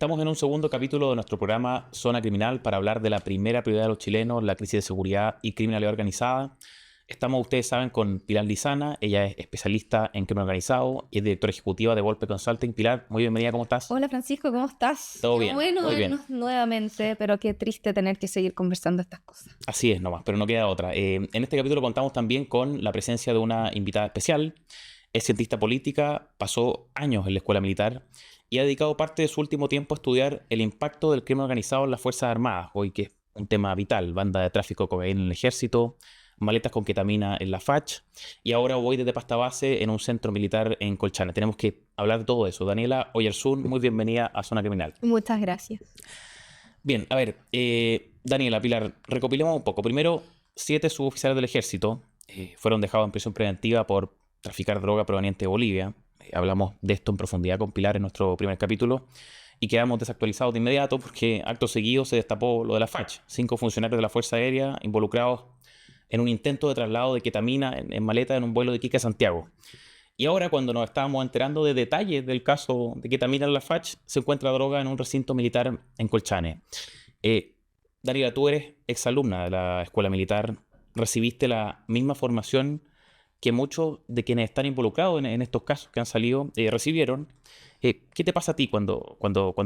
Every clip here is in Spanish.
Estamos en un segundo capítulo de nuestro programa Zona Criminal para hablar de la primera prioridad de los chilenos, la crisis de seguridad y criminalidad organizada. Estamos, ustedes saben, con Pilar Lizana. Ella es especialista en crimen organizado y es directora ejecutiva de Volpe Consulting. Pilar, muy bienvenida, ¿cómo estás? Hola Francisco, ¿cómo estás? Todo Qué bien, bueno muy bien. vernos nuevamente, pero qué triste tener que seguir conversando estas cosas. Así es nomás, pero no queda otra. En este capítulo contamos también con la presencia de una invitada especial. Es cientista política, pasó años en la escuela militar y ha dedicado parte de su último tiempo a estudiar el impacto del crimen organizado en las Fuerzas Armadas, hoy que es un tema vital: banda de tráfico de cocaína en el ejército, maletas con ketamina en la FACH y ahora voy desde pasta base en un centro militar en Colchane. Tenemos que hablar de todo eso. Daniela Oyarzún, muy bienvenida a Zona Criminal. Muchas gracias. Bien, a ver, Daniela, Pilar, recopilemos un poco. Primero, 7 suboficiales del ejército fueron dejados en prisión preventiva por traficar droga proveniente de Bolivia. Hablamos de esto en profundidad con Pilar en nuestro primer capítulo y quedamos desactualizados de inmediato porque acto seguido se destapó lo de la FACH. 5 funcionarios de la Fuerza Aérea involucrados en un intento de traslado de ketamina en maleta en un vuelo de Iquique a Santiago. Y ahora, cuando nos estábamos enterando de detalles del caso de ketamina en la FACH, se encuentra droga en un recinto militar en Colchane. Daniela, tú eres exalumna de la escuela militar, recibiste la misma formación que muchos de quienes están involucrados en estos casos que han salido recibieron. ¿Qué te pasa a ti cuando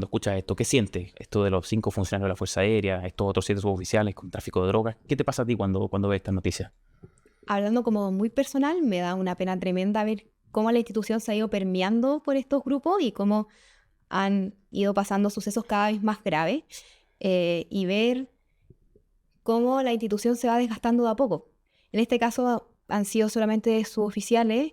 escuchas esto? ¿Qué sientes? Esto de los 5 funcionarios de la Fuerza Aérea, estos otros 7 suboficiales con tráfico de drogas. ¿Qué te pasa a ti cuando ves estas noticias? Hablando como muy personal, me da una pena tremenda ver cómo la institución se ha ido permeando por estos grupos y cómo han ido pasando sucesos cada vez más graves y ver cómo la institución se va desgastando de a poco. En este caso han sido solamente suboficiales,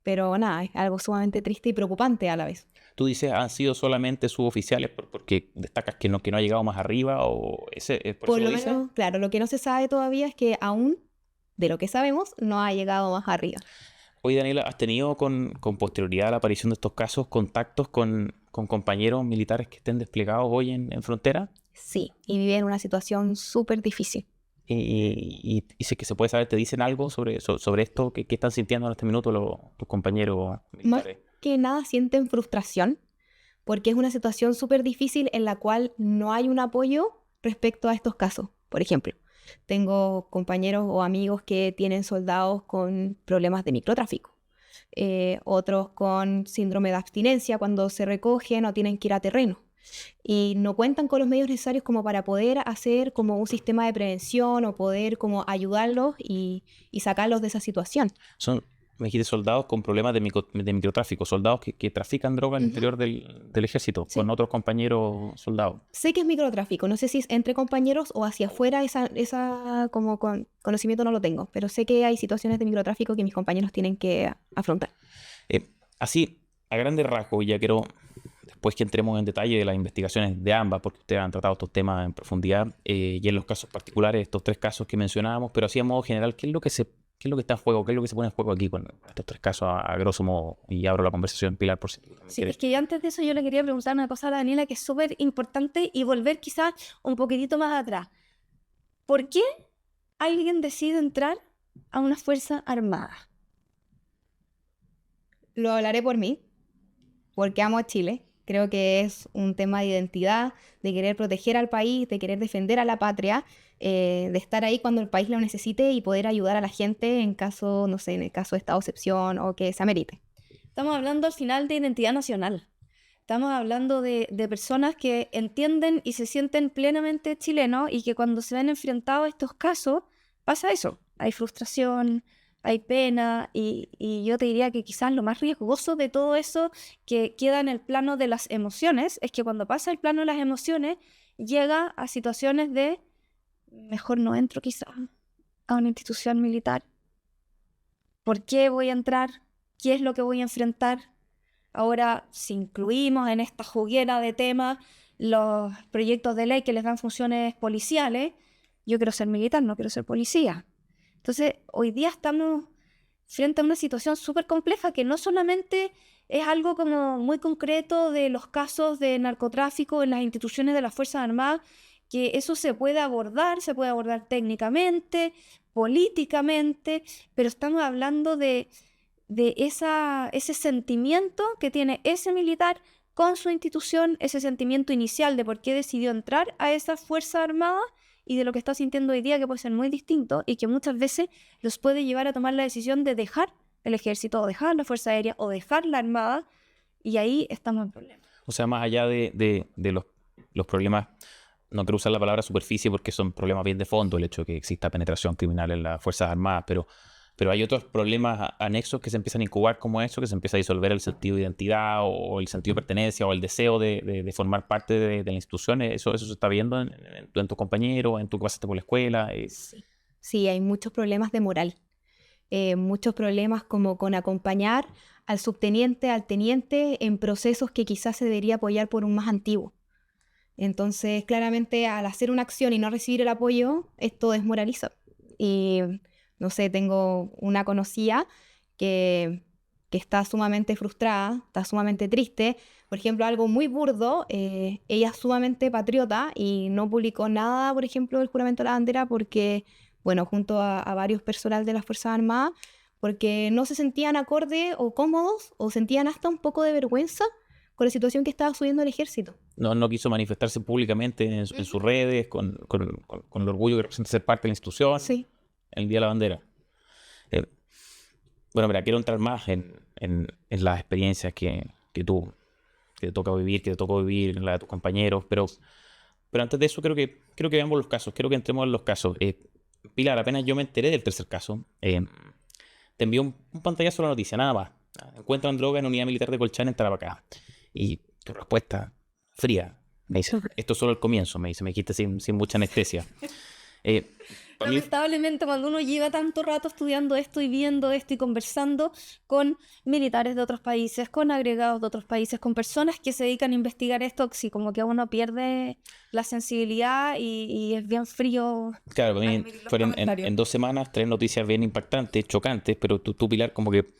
pero nada, es algo sumamente triste y preocupante a la vez. Tú dices, han sido solamente suboficiales porque destacas que no ha llegado más arriba, o ¿por Por eso lo lo dices? menos, claro, lo que no se sabe todavía es que aún, de lo que sabemos, no ha llegado más arriba. Oye, Daniela, ¿has tenido con posterioridad a la aparición de estos casos contactos con compañeros militares que estén desplegados hoy en frontera? Sí, y viven una situación súper difícil. Y sé que se puede saber, ¿te dicen algo sobre esto? ¿Qué están sintiendo en este minuto tus compañeros Más militares? que nada sienten frustración porque es una situación súper difícil en la cual no hay un apoyo respecto a estos casos. Por ejemplo, tengo compañeros o amigos que tienen soldados con problemas de microtráfico, otros con síndrome de abstinencia cuando se recogen o tienen que ir a terreno y no cuentan con los medios necesarios como para poder hacer como un sistema de prevención o poder como ayudarlos y sacarlos de esa situación. Me dijiste soldados con problemas de microtráfico, soldados que trafican droga al interior del ejército, Sí. con otros compañeros soldados. Sé que es microtráfico, no sé si es entre compañeros o hacia afuera, esa como conocimiento no lo tengo, pero sé que hay situaciones de microtráfico que mis compañeros tienen que afrontar. Así, a grandes rasgos, ya quiero, después que entremos en detalle de las investigaciones de ambas, porque ustedes han tratado estos temas en profundidad, y en los casos particulares, estos 3 casos que mencionábamos, pero así a modo general, ¿qué es lo que está en juego? ¿Qué es lo que se pone en juego aquí con estos 3 casos a grosso modo? Y abro la conversación, Pilar, por si Sí, es que antes de eso yo le quería preguntar una cosa a la Daniela que es súper importante y volver quizás un poquitito más atrás. ¿Por qué alguien decide entrar a una fuerza armada? Lo hablaré por mí, porque amo a Chile. Creo que es un tema de identidad, de querer proteger al país, de querer defender a la patria, de estar ahí cuando el país lo necesite y poder ayudar a la gente en caso, no sé, en el caso de estado de excepción o que se amerite. Estamos hablando al final de identidad nacional. Estamos hablando de personas que entienden y se sienten plenamente chilenos y que cuando se ven enfrentados a estos casos pasa eso. Hay frustración, hay pena y yo te diría que quizás lo más riesgoso de todo eso que queda en el plano de las emociones es que cuando pasa el plano de las emociones llega a situaciones de mejor no entro quizás a una institución militar. ¿Por qué voy a entrar? ¿Qué es lo que voy a enfrentar? Ahora, si incluimos en esta juguera de temas los proyectos de ley que les dan funciones policiales, yo quiero ser militar, no quiero ser policía. Entonces, hoy día estamos frente a una situación súper compleja que no solamente es algo como muy concreto de los casos de narcotráfico en las instituciones de las Fuerzas Armadas, que eso se puede abordar técnicamente, políticamente, pero estamos hablando de ese sentimiento que tiene ese militar con su institución, ese sentimiento inicial de por qué decidió entrar a esa Fuerza Armada y de lo que está sintiendo hoy día, que puede ser muy distinto y que muchas veces los puede llevar a tomar la decisión de dejar el ejército o dejar la Fuerza Aérea o dejar la Armada, y ahí estamos en problemas. O sea, más allá de los problemas, no quiero usar la palabra superficie porque son problemas bien de fondo, el hecho de que exista penetración criminal en las Fuerzas Armadas, pero hay otros problemas anexos que se empiezan a incubar como eso, que se empieza a disolver el sentido de identidad o el sentido de pertenencia o el deseo de formar parte de la institución. Eso se está viendo en tus compañeros, en tu que pasaste por la escuela. Sí, hay muchos problemas de moral. Muchos problemas como con acompañar al subteniente, al teniente en procesos que quizás se debería apoyar por un más antiguo. Entonces, claramente, al hacer una acción y no recibir el apoyo, esto desmoraliza. Y, no sé, tengo una conocida que está sumamente frustrada, está sumamente triste. Por ejemplo, algo muy burdo, ella es sumamente patriota y no publicó nada, por ejemplo, del juramento de la bandera porque, bueno, junto a varios personal de las Fuerzas Armadas, porque no se sentían acorde o cómodos o sentían hasta un poco de vergüenza con la situación que estaba subiendo el ejército. No quiso manifestarse públicamente en sus redes con el orgullo que representa ser parte de la institución. Sí. El Día de la Bandera. Bueno, mira, quiero entrar más en las experiencias que te tocó vivir, en la de tus compañeros, pero antes de eso creo que veamos los casos, quiero que entremos en los casos. Pilar, apenas yo me enteré del tercer caso, te envió un pantallazo a la noticia, nada más. Encuentran droga en unidad militar de Colchán en Tarapacá. Y tu respuesta fría, me dice, esto es solo el comienzo, me dijiste sin mucha anestesia. Para mí, Lamentablemente, cuando uno lleva tanto rato estudiando esto y viendo esto y conversando con militares de otros países, con agregados de otros países, con personas que se dedican a investigar esto, sí, como que uno pierde la sensibilidad y es bien frío. claro, para mí admitir los fueron comentarios. en 2 semanas 3 noticias bien impactantes, chocantes, pero tú, Pilar, como que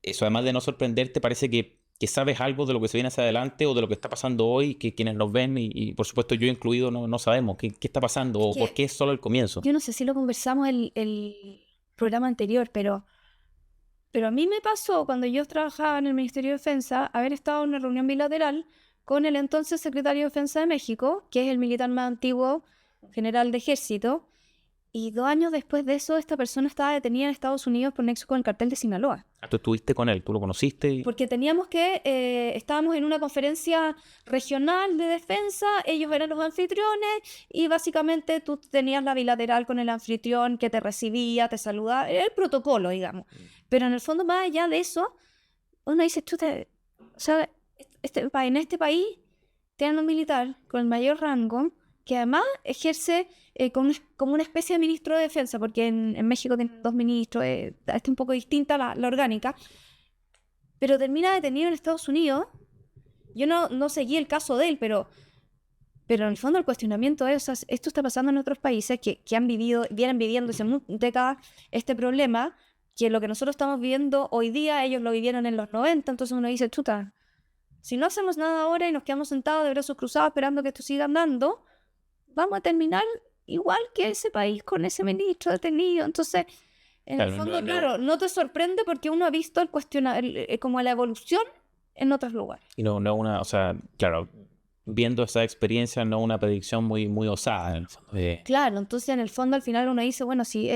eso, además de no sorprenderte, parece que sabes algo de lo que se viene hacia adelante o de lo que está pasando hoy, que quienes nos ven, y por supuesto yo incluido, no sabemos qué está pasando o que por qué es solo el comienzo. Yo no sé si lo conversamos el programa anterior, pero a mí me pasó cuando yo trabajaba en el Ministerio de Defensa haber estado en una reunión bilateral con el entonces secretario de Defensa de México, que es el militar más antiguo, general de ejército, y 2 años después de eso esta persona estaba detenida en Estados Unidos por nexo con el cartel de Sinaloa. Tú estuviste con él, tú lo conociste. Porque estábamos en una conferencia regional de defensa, ellos eran los anfitriones y básicamente tú tenías la bilateral con el anfitrión que te recibía, te saludaba, era el protocolo, digamos. Pero en el fondo, más allá de eso, uno dice, o sea, en este país tienen un militar con el mayor rango que además ejerce como una especie de ministro de defensa, porque en México tienen 2 ministros, es un poco distinta la orgánica, pero termina detenido en Estados Unidos. Yo no seguí el caso de él, pero en el fondo el cuestionamiento es, o sea, esto está pasando en otros países que vienen viviendo hace décadas este problema, que lo que nosotros estamos viviendo hoy día, ellos lo vivieron en los 90, entonces uno dice, chuta, si no hacemos nada ahora y nos quedamos sentados de brazos cruzados esperando que esto siga andando, vamos a terminar igual que ese país con ese ministro detenido. Entonces, en el fondo, claro, no te sorprende porque uno ha visto como la evolución en otros lugares. Y no una, o sea, claro, viendo esa experiencia, no una predicción muy, muy osada en el fondo. Claro, entonces en el fondo al final uno dice, bueno, sí,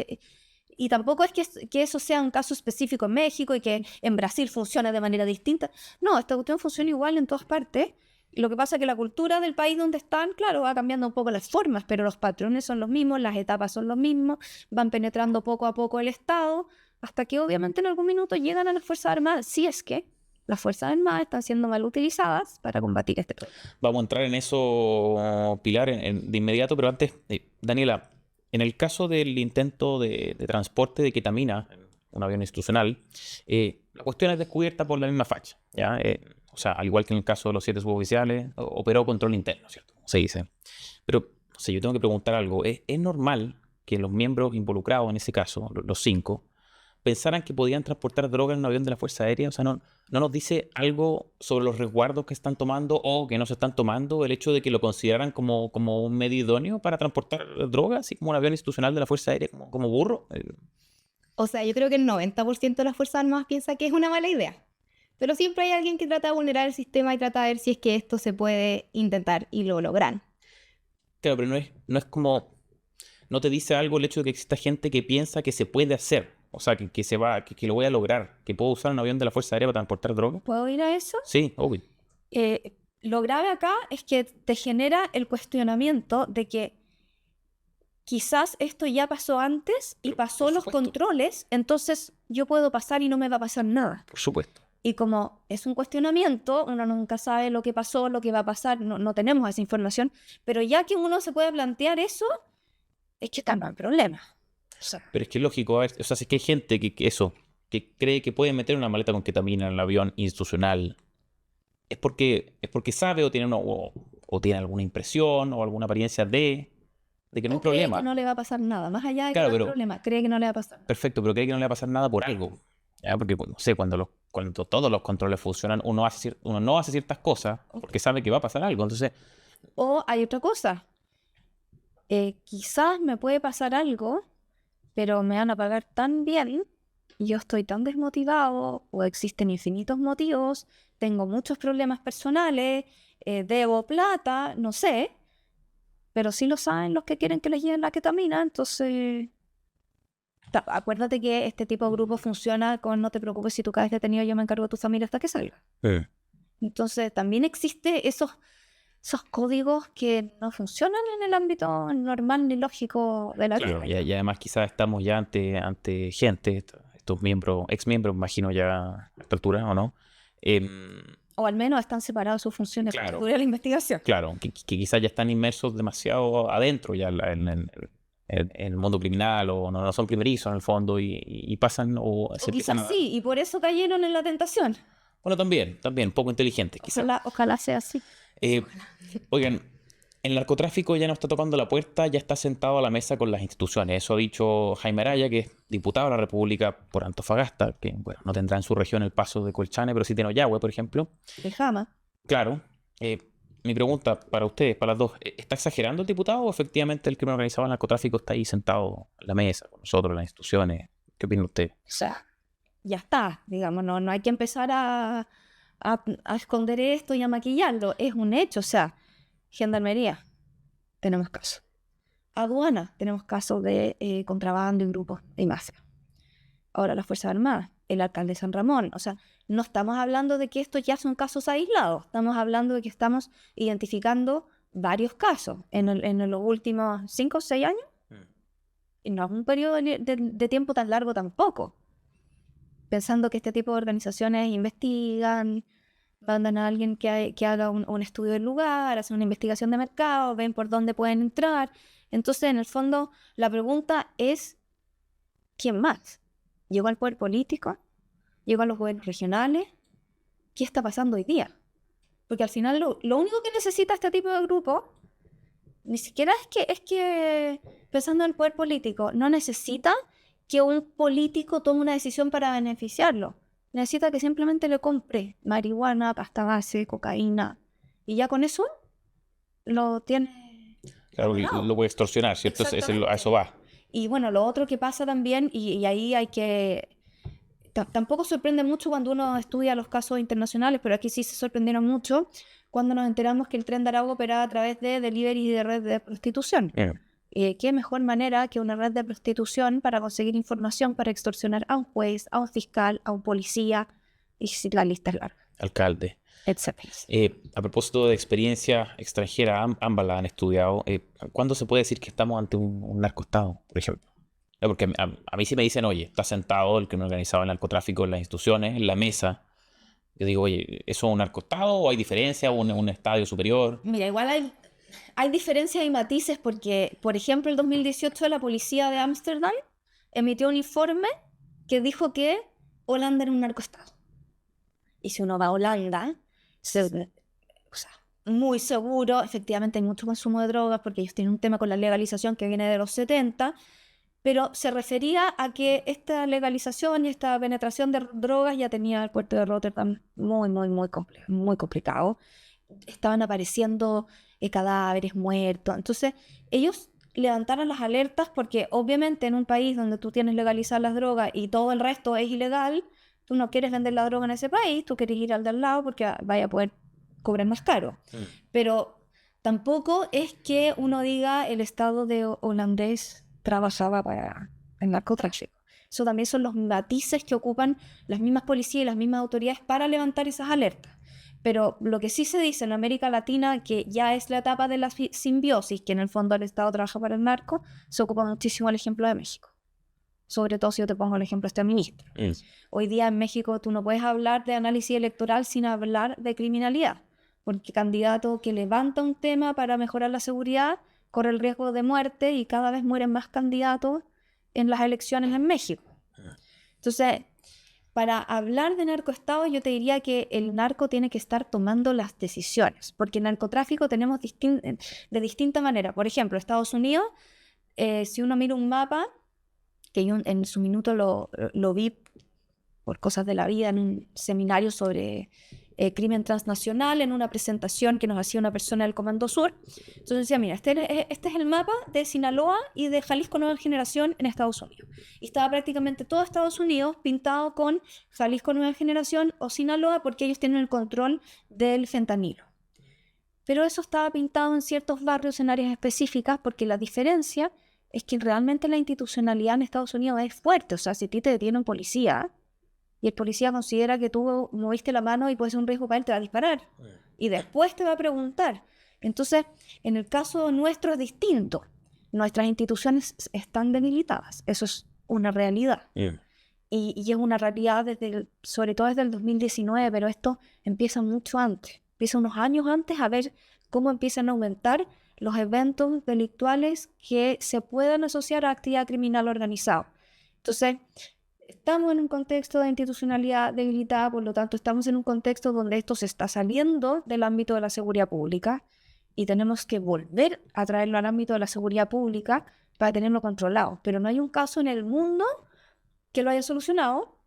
y tampoco es que eso sea un caso específico en México y que en Brasil funcione de manera distinta. No, esta cuestión funciona igual en todas partes. Lo que pasa es que la cultura del país donde están, claro, va cambiando un poco las formas, pero los patrones son los mismos, las etapas son los mismos, van penetrando poco a poco el Estado, hasta que obviamente en algún minuto llegan a las Fuerzas Armadas, si es que las Fuerzas Armadas están siendo mal utilizadas para combatir este problema. Vamos a entrar en eso, Pilar, de inmediato, pero antes, Daniela, en el caso del intento de transporte de ketamina, un avión institucional, la cuestión es descubierta por la misma facha, ¿ya? O sea, al igual que en el caso de los 7 suboficiales, operó control interno, ¿cierto? Como se dice. Pero, no sé, yo tengo que preguntar algo. ¿Es normal que los miembros involucrados en ese caso, los 5, pensaran que podían transportar droga en un avión de la Fuerza Aérea? O sea, ¿no nos dice algo sobre los resguardos que están tomando o que no se están tomando el hecho de que lo consideraran como un medio idóneo para transportar droga, así como un avión institucional de la Fuerza Aérea, como burro? O sea, yo creo que el 90% de las Fuerzas Armadas piensa que es una mala idea. Pero siempre hay alguien que trata de vulnerar el sistema y trata de ver si es que esto se puede intentar y lo logran. Claro, pero no es como... No te dice algo el hecho de que exista gente que piensa que se puede hacer. O sea, que lo voy a lograr. Que puedo usar un avión de la Fuerza Aérea para transportar droga. ¿Puedo ir a eso? Sí, obvio. Lo grave acá es que te genera el cuestionamiento de que quizás esto ya pasó antes y Pero, pasó por los supuesto. controles, entonces yo puedo pasar y no me va a pasar nada. Por supuesto. Y como es un cuestionamiento, uno nunca sabe lo que pasó, lo que va a pasar, no tenemos esa información, pero ya que uno se puede plantear eso, es que está no hay problema. O sea, Pero es que es lógico, a ver, o sea, si es que hay gente que cree que puede meter una maleta con ketamina en el avión institucional, es porque sabe o tiene, o tiene alguna impresión o alguna apariencia de que no hay o cree problema. que no le va a pasar nada, más allá de que Claro, no hay pero problema, cree que no le va a pasar nada. perfecto, pero cree que no le va a pasar nada por algo. ¿Ya? Porque, no sé, cuando todos los controles funcionan, uno no hace ciertas cosas porque sabe que va a pasar algo. Entonces, O hay otra cosa, quizás me puede pasar algo, pero me van a pagar tan bien, y yo estoy tan desmotivado, o existen infinitos motivos, tengo muchos problemas personales, debo plata, no sé, pero sí lo saben los que quieren que les lleven la ketamina, entonces... Acuérdate que este tipo de grupo funciona con no te preocupes si tú caes detenido, yo me encargo de tu familia hasta que salga. Entonces también existe esos códigos que no funcionan en el ámbito normal ni lógico de la claro, vida. y además quizás estamos ya ante gente, estos miembros, ex miembros, imagino ya a esta altura, ¿o no? O al menos están separados sus funciones para Claro. que dure la investigación. Claro, que quizás ya están inmersos demasiado adentro ya en el mundo criminal o no son primerizos en el fondo y pasan o O se empiezan quizás sí, y por eso cayeron en la tentación. Bueno, también, poco inteligentes quizás. Ojalá sea así. Oigan, el narcotráfico ya no está tocando la puerta, ya está sentado a la mesa con las instituciones. Eso ha dicho Jaime Araya, que es diputado de la República por Antofagasta, que bueno, no tendrá en su región el paso de Colchane, pero sí tiene Ollagüe, por ejemplo. De Jama. Claro. Mi pregunta para ustedes, para las dos, ¿está exagerando el diputado o efectivamente el crimen organizado del narcotráfico está ahí sentado en la mesa con nosotros, las instituciones? ¿Qué opina usted? O sea, ya está, digamos, no hay que empezar a esconder esto y a maquillarlo. Es un hecho, o sea, Gendarmería, tenemos casos. Aduana, tenemos casos de contrabando y grupos y mafia. Ahora las Fuerzas Armadas, el alcalde de San Ramón. O sea, no estamos hablando de que estos ya son casos aislados, estamos hablando de que estamos identificando varios casos en los últimos 5 o 6 años. Y no es un periodo de tiempo tan largo tampoco. Pensando que este tipo de organizaciones investigan, mandan a alguien que haga un estudio del lugar, hacen una investigación de mercado, ven por dónde pueden entrar. Entonces, en el fondo, la pregunta es, ¿quién más? ¿Llegó al poder político? ¿Llegó a los gobiernos regionales? ¿Qué está pasando hoy día? Porque al final lo único que necesita este tipo de grupo, ni siquiera es que pensando en el poder político, no necesita que un político tome una decisión para beneficiarlo. Necesita que simplemente le compre marihuana, pasta base, cocaína. Y ya con eso lo tiene. Claro, dominado. lo puede extorsionar, ¿cierto? A eso va. Y bueno, lo otro que pasa también, y ahí hay que... Tampoco sorprende mucho cuando uno estudia los casos internacionales, pero aquí sí se sorprendieron mucho cuando nos enteramos que el Tren de Aragua operaba a través de delivery y de red de prostitución. ¿Qué mejor manera que una red de prostitución para conseguir información para extorsionar a un juez, a un fiscal, a un policía? Y si la lista es larga. Alcalde. Etcétera. A propósito de experiencia extranjera, ambas la han estudiado. ¿Cuándo se puede decir que estamos ante un narcoestado, por ejemplo? Porque a mí sí me dicen, oye, está sentado el crimen organizado, el narcotráfico en las instituciones, en la mesa. Yo digo, oye, ¿eso es un narcoestado o hay diferencia o un estadio superior? Mira, igual hay diferencias y matices porque, por ejemplo, el 2018 la policía de Ámsterdam emitió un informe que dijo que Holanda era un narcoestado. Y si uno va a Holanda, o sea, muy seguro, efectivamente hay mucho consumo de drogas porque ellos tienen un tema con la legalización que viene de los 70, pero se refería a que esta legalización y esta penetración de drogas ya tenía el puerto de Rotterdam muy complejo, muy complicado. Estaban apareciendo cadáveres muertos. Entonces, ellos levantaron las alertas porque obviamente en un país donde tú tienes legalizadas las drogas y todo el resto es ilegal, Tú no quieres vender la droga en ese país, tú quieres ir al de al lado porque vaya a poder cobrar más caro. Pero tampoco es que uno diga el Estado de holandés trabajaba para el narcotráfico. Eso también son los matices que ocupan las mismas policías y las mismas autoridades para levantar esas alertas. Pero lo que sí se dice en América Latina, que ya es la etapa de la simbiosis, que en el fondo el Estado trabaja para el narco, se ocupa muchísimo el ejemplo de México. Sobre todo si yo te pongo el ejemplo de este ministro. Hoy día en México tú no puedes hablar de análisis electoral sin hablar de criminalidad, porque candidato que levanta un tema para mejorar la seguridad corre el riesgo de muerte y cada vez mueren más candidatos en las elecciones en México. Entonces, para hablar de narcoestado, yo te diría que el narco tiene que estar tomando las decisiones, porque el narcotráfico tenemos de distinta manera. Por ejemplo, Estados Unidos, si uno mira un mapa, que yo en su minuto lo vi por cosas de la vida en un seminario sobre crimen transnacional, en una presentación que nos hacía una persona del Comando Sur. Entonces decía, mira, este es el mapa de Sinaloa y de Jalisco Nueva Generación en Estados Unidos. Y estaba prácticamente todo Estados Unidos pintado con Jalisco Nueva Generación o Sinaloa porque ellos tienen el control del fentanilo. Pero eso estaba pintado en ciertos barrios, en áreas específicas, porque la diferencia es que realmente la institucionalidad en Estados Unidos es fuerte. O sea, si a ti te detiene un policía y el policía considera que tú moviste la mano y puede ser un riesgo para él, te va a disparar. Y después te va a preguntar. Entonces, en el caso nuestro es distinto. Nuestras instituciones están debilitadas. Eso es una realidad. Y es una realidad sobre todo desde el 2019, pero esto empieza mucho antes. Empieza unos años antes a ver cómo empiezan a aumentar los eventos delictuales que se puedan asociar a actividad criminal organizada. Entonces, estamos en un contexto de institucionalidad debilitada, por lo tanto, estamos en un contexto donde esto se está saliendo del ámbito de la seguridad pública y tenemos que volver a traerlo al ámbito de la seguridad pública para tenerlo controlado. Pero no hay un caso en el mundo que lo haya solucionado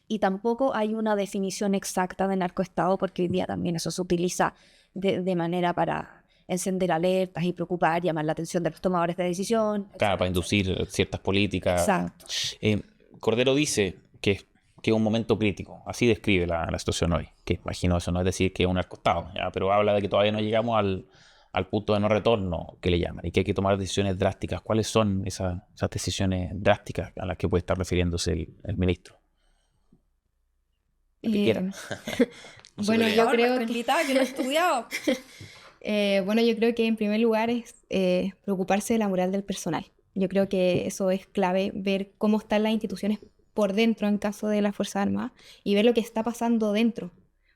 y tampoco hay una definición exacta de narcoestado, porque hoy día también eso se utiliza de manera para encender alertas y preocupar, llamar la atención de los tomadores de decisión. Claro, para inducir ciertas políticas. Exacto. Cordero dice que es un momento crítico. Así describe la situación hoy. Que imagino eso no es decir que es un narcoestado, ¿ya? Pero habla de que todavía no llegamos al punto de no retorno, que le llaman, y que hay que tomar decisiones drásticas. ¿Cuáles son esas decisiones drásticas a las que puede estar refiriéndose el ministro? Lo que quiera. Bueno, yo creo que... que lo he estudiado. Bueno, yo creo que en primer lugar es preocuparse de la moral del personal. Yo creo que eso es clave, ver cómo están las instituciones por dentro en caso de las Fuerzas Armadas y ver lo que está pasando dentro,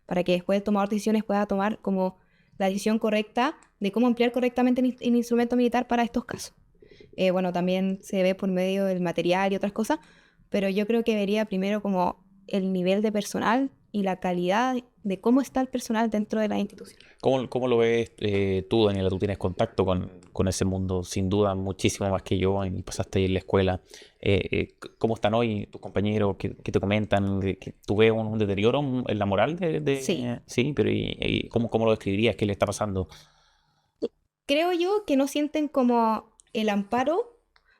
para que después de tomar decisiones pueda tomar como la decisión correcta de cómo emplear correctamente el instrumento militar para estos casos. Bueno, también se ve por medio del material y otras cosas, pero yo creo que vería primero como el nivel de personal y la calidad de cómo está el personal dentro de la institución. ¿Cómo lo ves tú, Daniela? Tú tienes contacto con ese mundo, sin duda, muchísimo más que yo, y pasaste ahí en la escuela. ¿Cómo están hoy tus compañeros? ¿Qué te comentan? ¿Tú ves un deterioro en la moral Sí. Sí, pero ¿y cómo lo describirías? ¿Qué le está pasando? Creo yo que no sienten como el amparo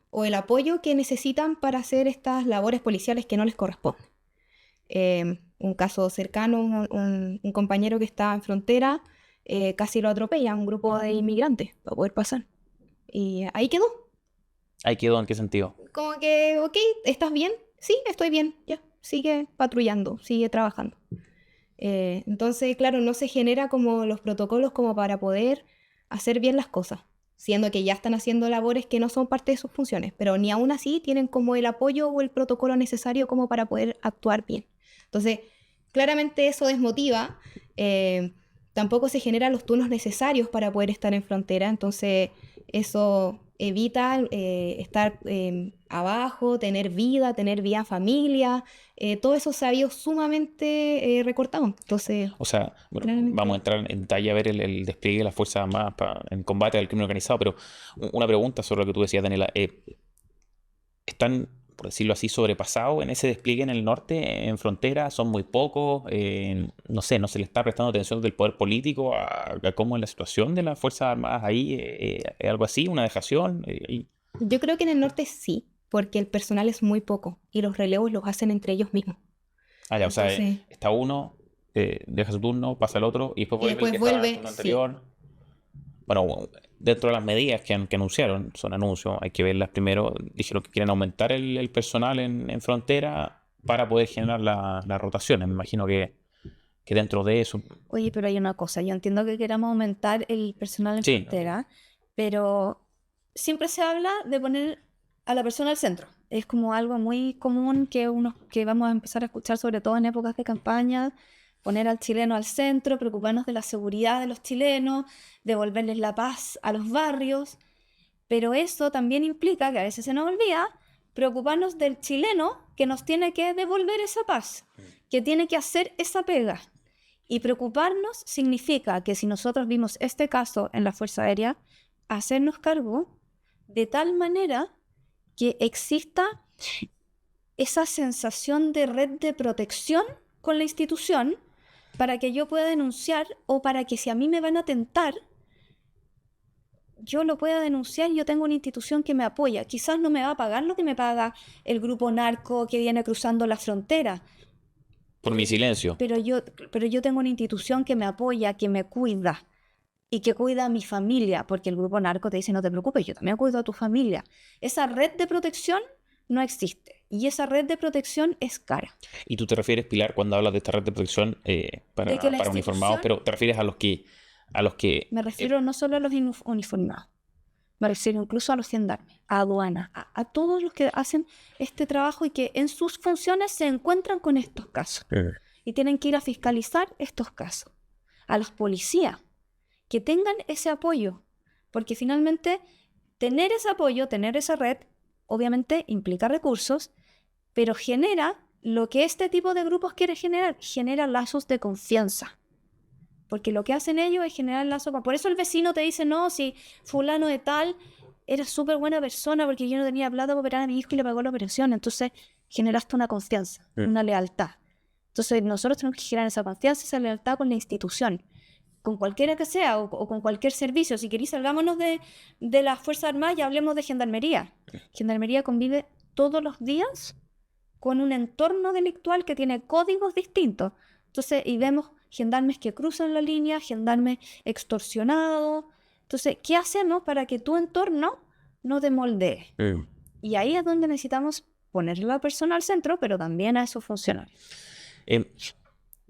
o el apoyo que necesitan para hacer estas labores policiales que no les corresponden. Un caso cercano, un compañero que estaba en frontera, casi lo atropella un grupo de inmigrantes para poder pasar. Y ahí quedó. ¿Ahí quedó en qué sentido? Como que, ok, ¿estás bien? Sí, estoy bien, ya. Sigue patrullando, sigue trabajando. Entonces, claro, no se genera como los protocolos como para poder hacer bien las cosas, siendo que ya están haciendo labores que no son parte de sus funciones, pero ni aún así tienen como el apoyo o el protocolo necesario como para poder actuar bien. Entonces, claramente eso desmotiva, tampoco se generan los turnos necesarios para poder estar en frontera, entonces eso evita estar abajo, tener vida familia, todo eso se ha ido sumamente recortado. Entonces, O sea, bueno, claramente... vamos a entrar en detalle a ver el despliegue de las Fuerzas Armadas en combate al crimen organizado, pero una pregunta sobre lo que tú decías, Daniela. ¿Están, por decirlo así, sobrepasados en ese despliegue en el norte, en frontera? ¿Son muy pocos? No sé, ¿no se le está prestando atención del poder político a cómo es la situación de las Fuerzas Armadas ahí? ¿Es algo así? ¿Una dejación? Yo creo que en el norte sí, porque el personal es muy poco y los relevos los hacen entre ellos mismos. Ah, ya, o sea, Entonces, está uno, deja su turno, pasa el otro y después y vuelve el después que estaba en el vuelve, turno sí. anterior. Bueno, dentro de las medidas que anunciaron, son anuncios, hay que verlas primero. Dijeron que quieren aumentar el personal en frontera para poder generar las rotaciones. Me imagino que dentro de eso. Oye, pero hay una cosa, yo entiendo que queramos aumentar el personal en Sí, frontera, pero siempre se habla de poner a la persona al centro. Es como algo muy común que vamos a empezar a escuchar, sobre todo en épocas de campaña, poner al chileno al centro, preocuparnos de la seguridad de los chilenos, devolverles la paz a los barrios, pero eso también implica, que a veces se nos olvida, preocuparnos del chileno que nos tiene que devolver esa paz, que tiene que hacer esa pega. Y preocuparnos significa que si nosotros vimos este caso en la Fuerza Aérea, hacernos cargo de tal manera que exista esa sensación de red de protección con la institución para que yo pueda denunciar o para que si a mí me van a atentar, yo lo pueda denunciar y yo tengo una institución que me apoya. Quizás no me va a pagar lo que me paga el grupo narco que viene cruzando la frontera, por mi silencio. pero yo tengo una institución que me apoya, que me cuida y que cuida a mi familia, porque el grupo narco te dice, no te preocupes, yo también cuido a tu familia. Esa red de protección no existe y esa red de protección es cara. Y tú te refieres, Pilar, cuando hablas de esta red de protección De que la para uniformados, institución, pero te refieres a los que me refiero no solo a los uniformados, me refiero incluso a los gendarmes, a aduanas, a todos los que hacen este trabajo y que en sus funciones se encuentran con estos casos y tienen que ir a fiscalizar estos casos. A los policías, que tengan ese apoyo, porque finalmente tener ese apoyo, tener esa red, obviamente implica recursos, pero genera lo que este tipo de grupos quiere generar, genera lazos de confianza. Porque lo que hacen ellos es generar lazos. Por eso el vecino te dice, no, si fulano de tal era súper buena persona porque yo no tenía plata para operar a mi hijo y le pagó la operación. Entonces generaste una confianza, una lealtad. Entonces nosotros tenemos que generar esa confianza, esa lealtad con la institución, con cualquiera que sea o con cualquier servicio. Si queréis, salgámonos de las Fuerzas Armadas y hablemos de Gendarmería. Gendarmería convive todos los días con un entorno delictual que tiene códigos distintos. Entonces, y vemos gendarmes que cruzan la línea, gendarmes extorsionados. Entonces, ¿qué hacemos para que tu entorno no te moldee? Y ahí es donde necesitamos ponerle a la persona al centro, pero también a esos funcionarios.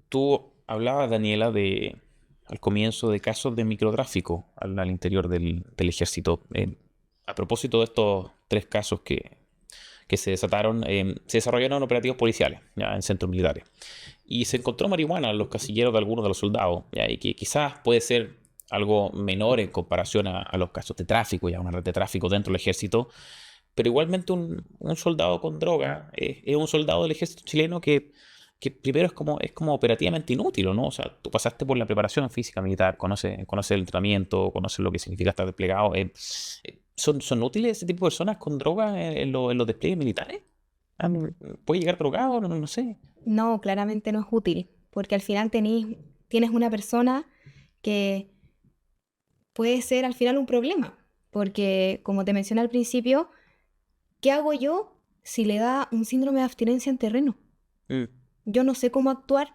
Tú hablabas, Daniela, al comienzo de casos de microtráfico al interior del ejército. A propósito de estos 3 casos que se desataron, se desarrollaron operativos policiales ya, en centros militares. Y se encontró marihuana en los casilleros de algunos de los soldados, ya, y que quizás puede ser algo menor en comparación a los casos de tráfico, ya una red de tráfico dentro del ejército, pero igualmente un soldado con droga es un soldado del ejército chileno que primero es como operativamente inútil, ¿no? O sea, tú pasaste por la preparación física militar, conoces el entrenamiento, conoces lo que significa estar desplegado. ¿Son útiles ese tipo de personas con droga en los despliegues militares? ¿Puede llegar drogado? No sé. No, claramente no es útil, porque al final tienes una persona que puede ser al final un problema, porque como te mencioné al principio, ¿qué hago yo si le da un síndrome de abstinencia en terreno? Yo no sé cómo actuar,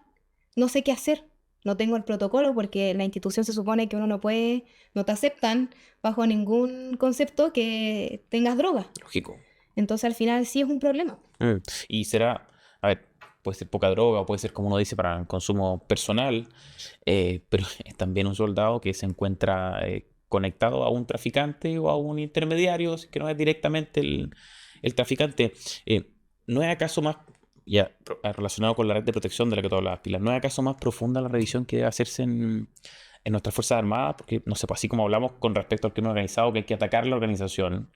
no sé qué hacer, no tengo el protocolo porque la institución se supone que uno no te aceptan bajo ningún concepto que tengas droga. Lógico. Entonces al final sí es un problema. Y será, a ver, puede ser poca droga o puede ser, como uno dice, para el consumo personal, pero es también un soldado que se encuentra conectado a un traficante o a un intermediario, que no es directamente el traficante. ¿No es acaso más, ya relacionado con la red de protección de la que tú hablabas, Pilar, no es acaso más profunda la revisión que debe hacerse en nuestras Fuerzas Armadas? Porque, no sé, pues así como hablamos con respecto al crimen organizado, que hay que atacar la organización,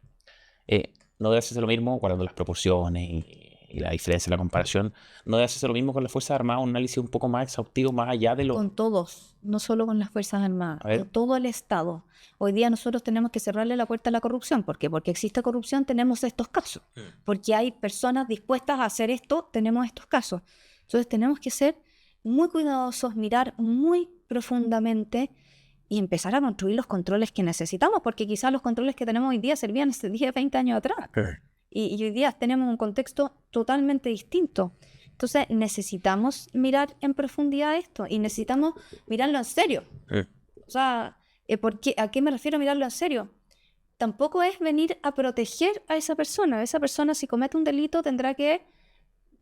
no debe hacerse lo mismo guardando las proporciones y la diferencia, la comparación. No debe hacerse lo mismo con las Fuerzas Armadas, un análisis un poco más exhaustivo, más allá de lo... Con todos, no solo con las Fuerzas Armadas, A ver. con todo el Estado. Hoy día nosotros tenemos que cerrarle la puerta a la corrupción. ¿Por qué? Porque existe corrupción, tenemos estos casos. Porque hay personas dispuestas a hacer esto, tenemos estos casos. Entonces tenemos que ser muy cuidadosos, mirar muy profundamente y empezar a construir los controles que necesitamos, porque quizás los controles que tenemos hoy día servían hace 10, 20 años atrás. Y hoy día tenemos un contexto totalmente distinto. Entonces necesitamos mirar en profundidad esto y necesitamos mirarlo en serio. O sea, ¿a qué me refiero mirarlo en serio? Tampoco es venir a proteger a esa persona. Esa persona, si comete un delito, tendrá que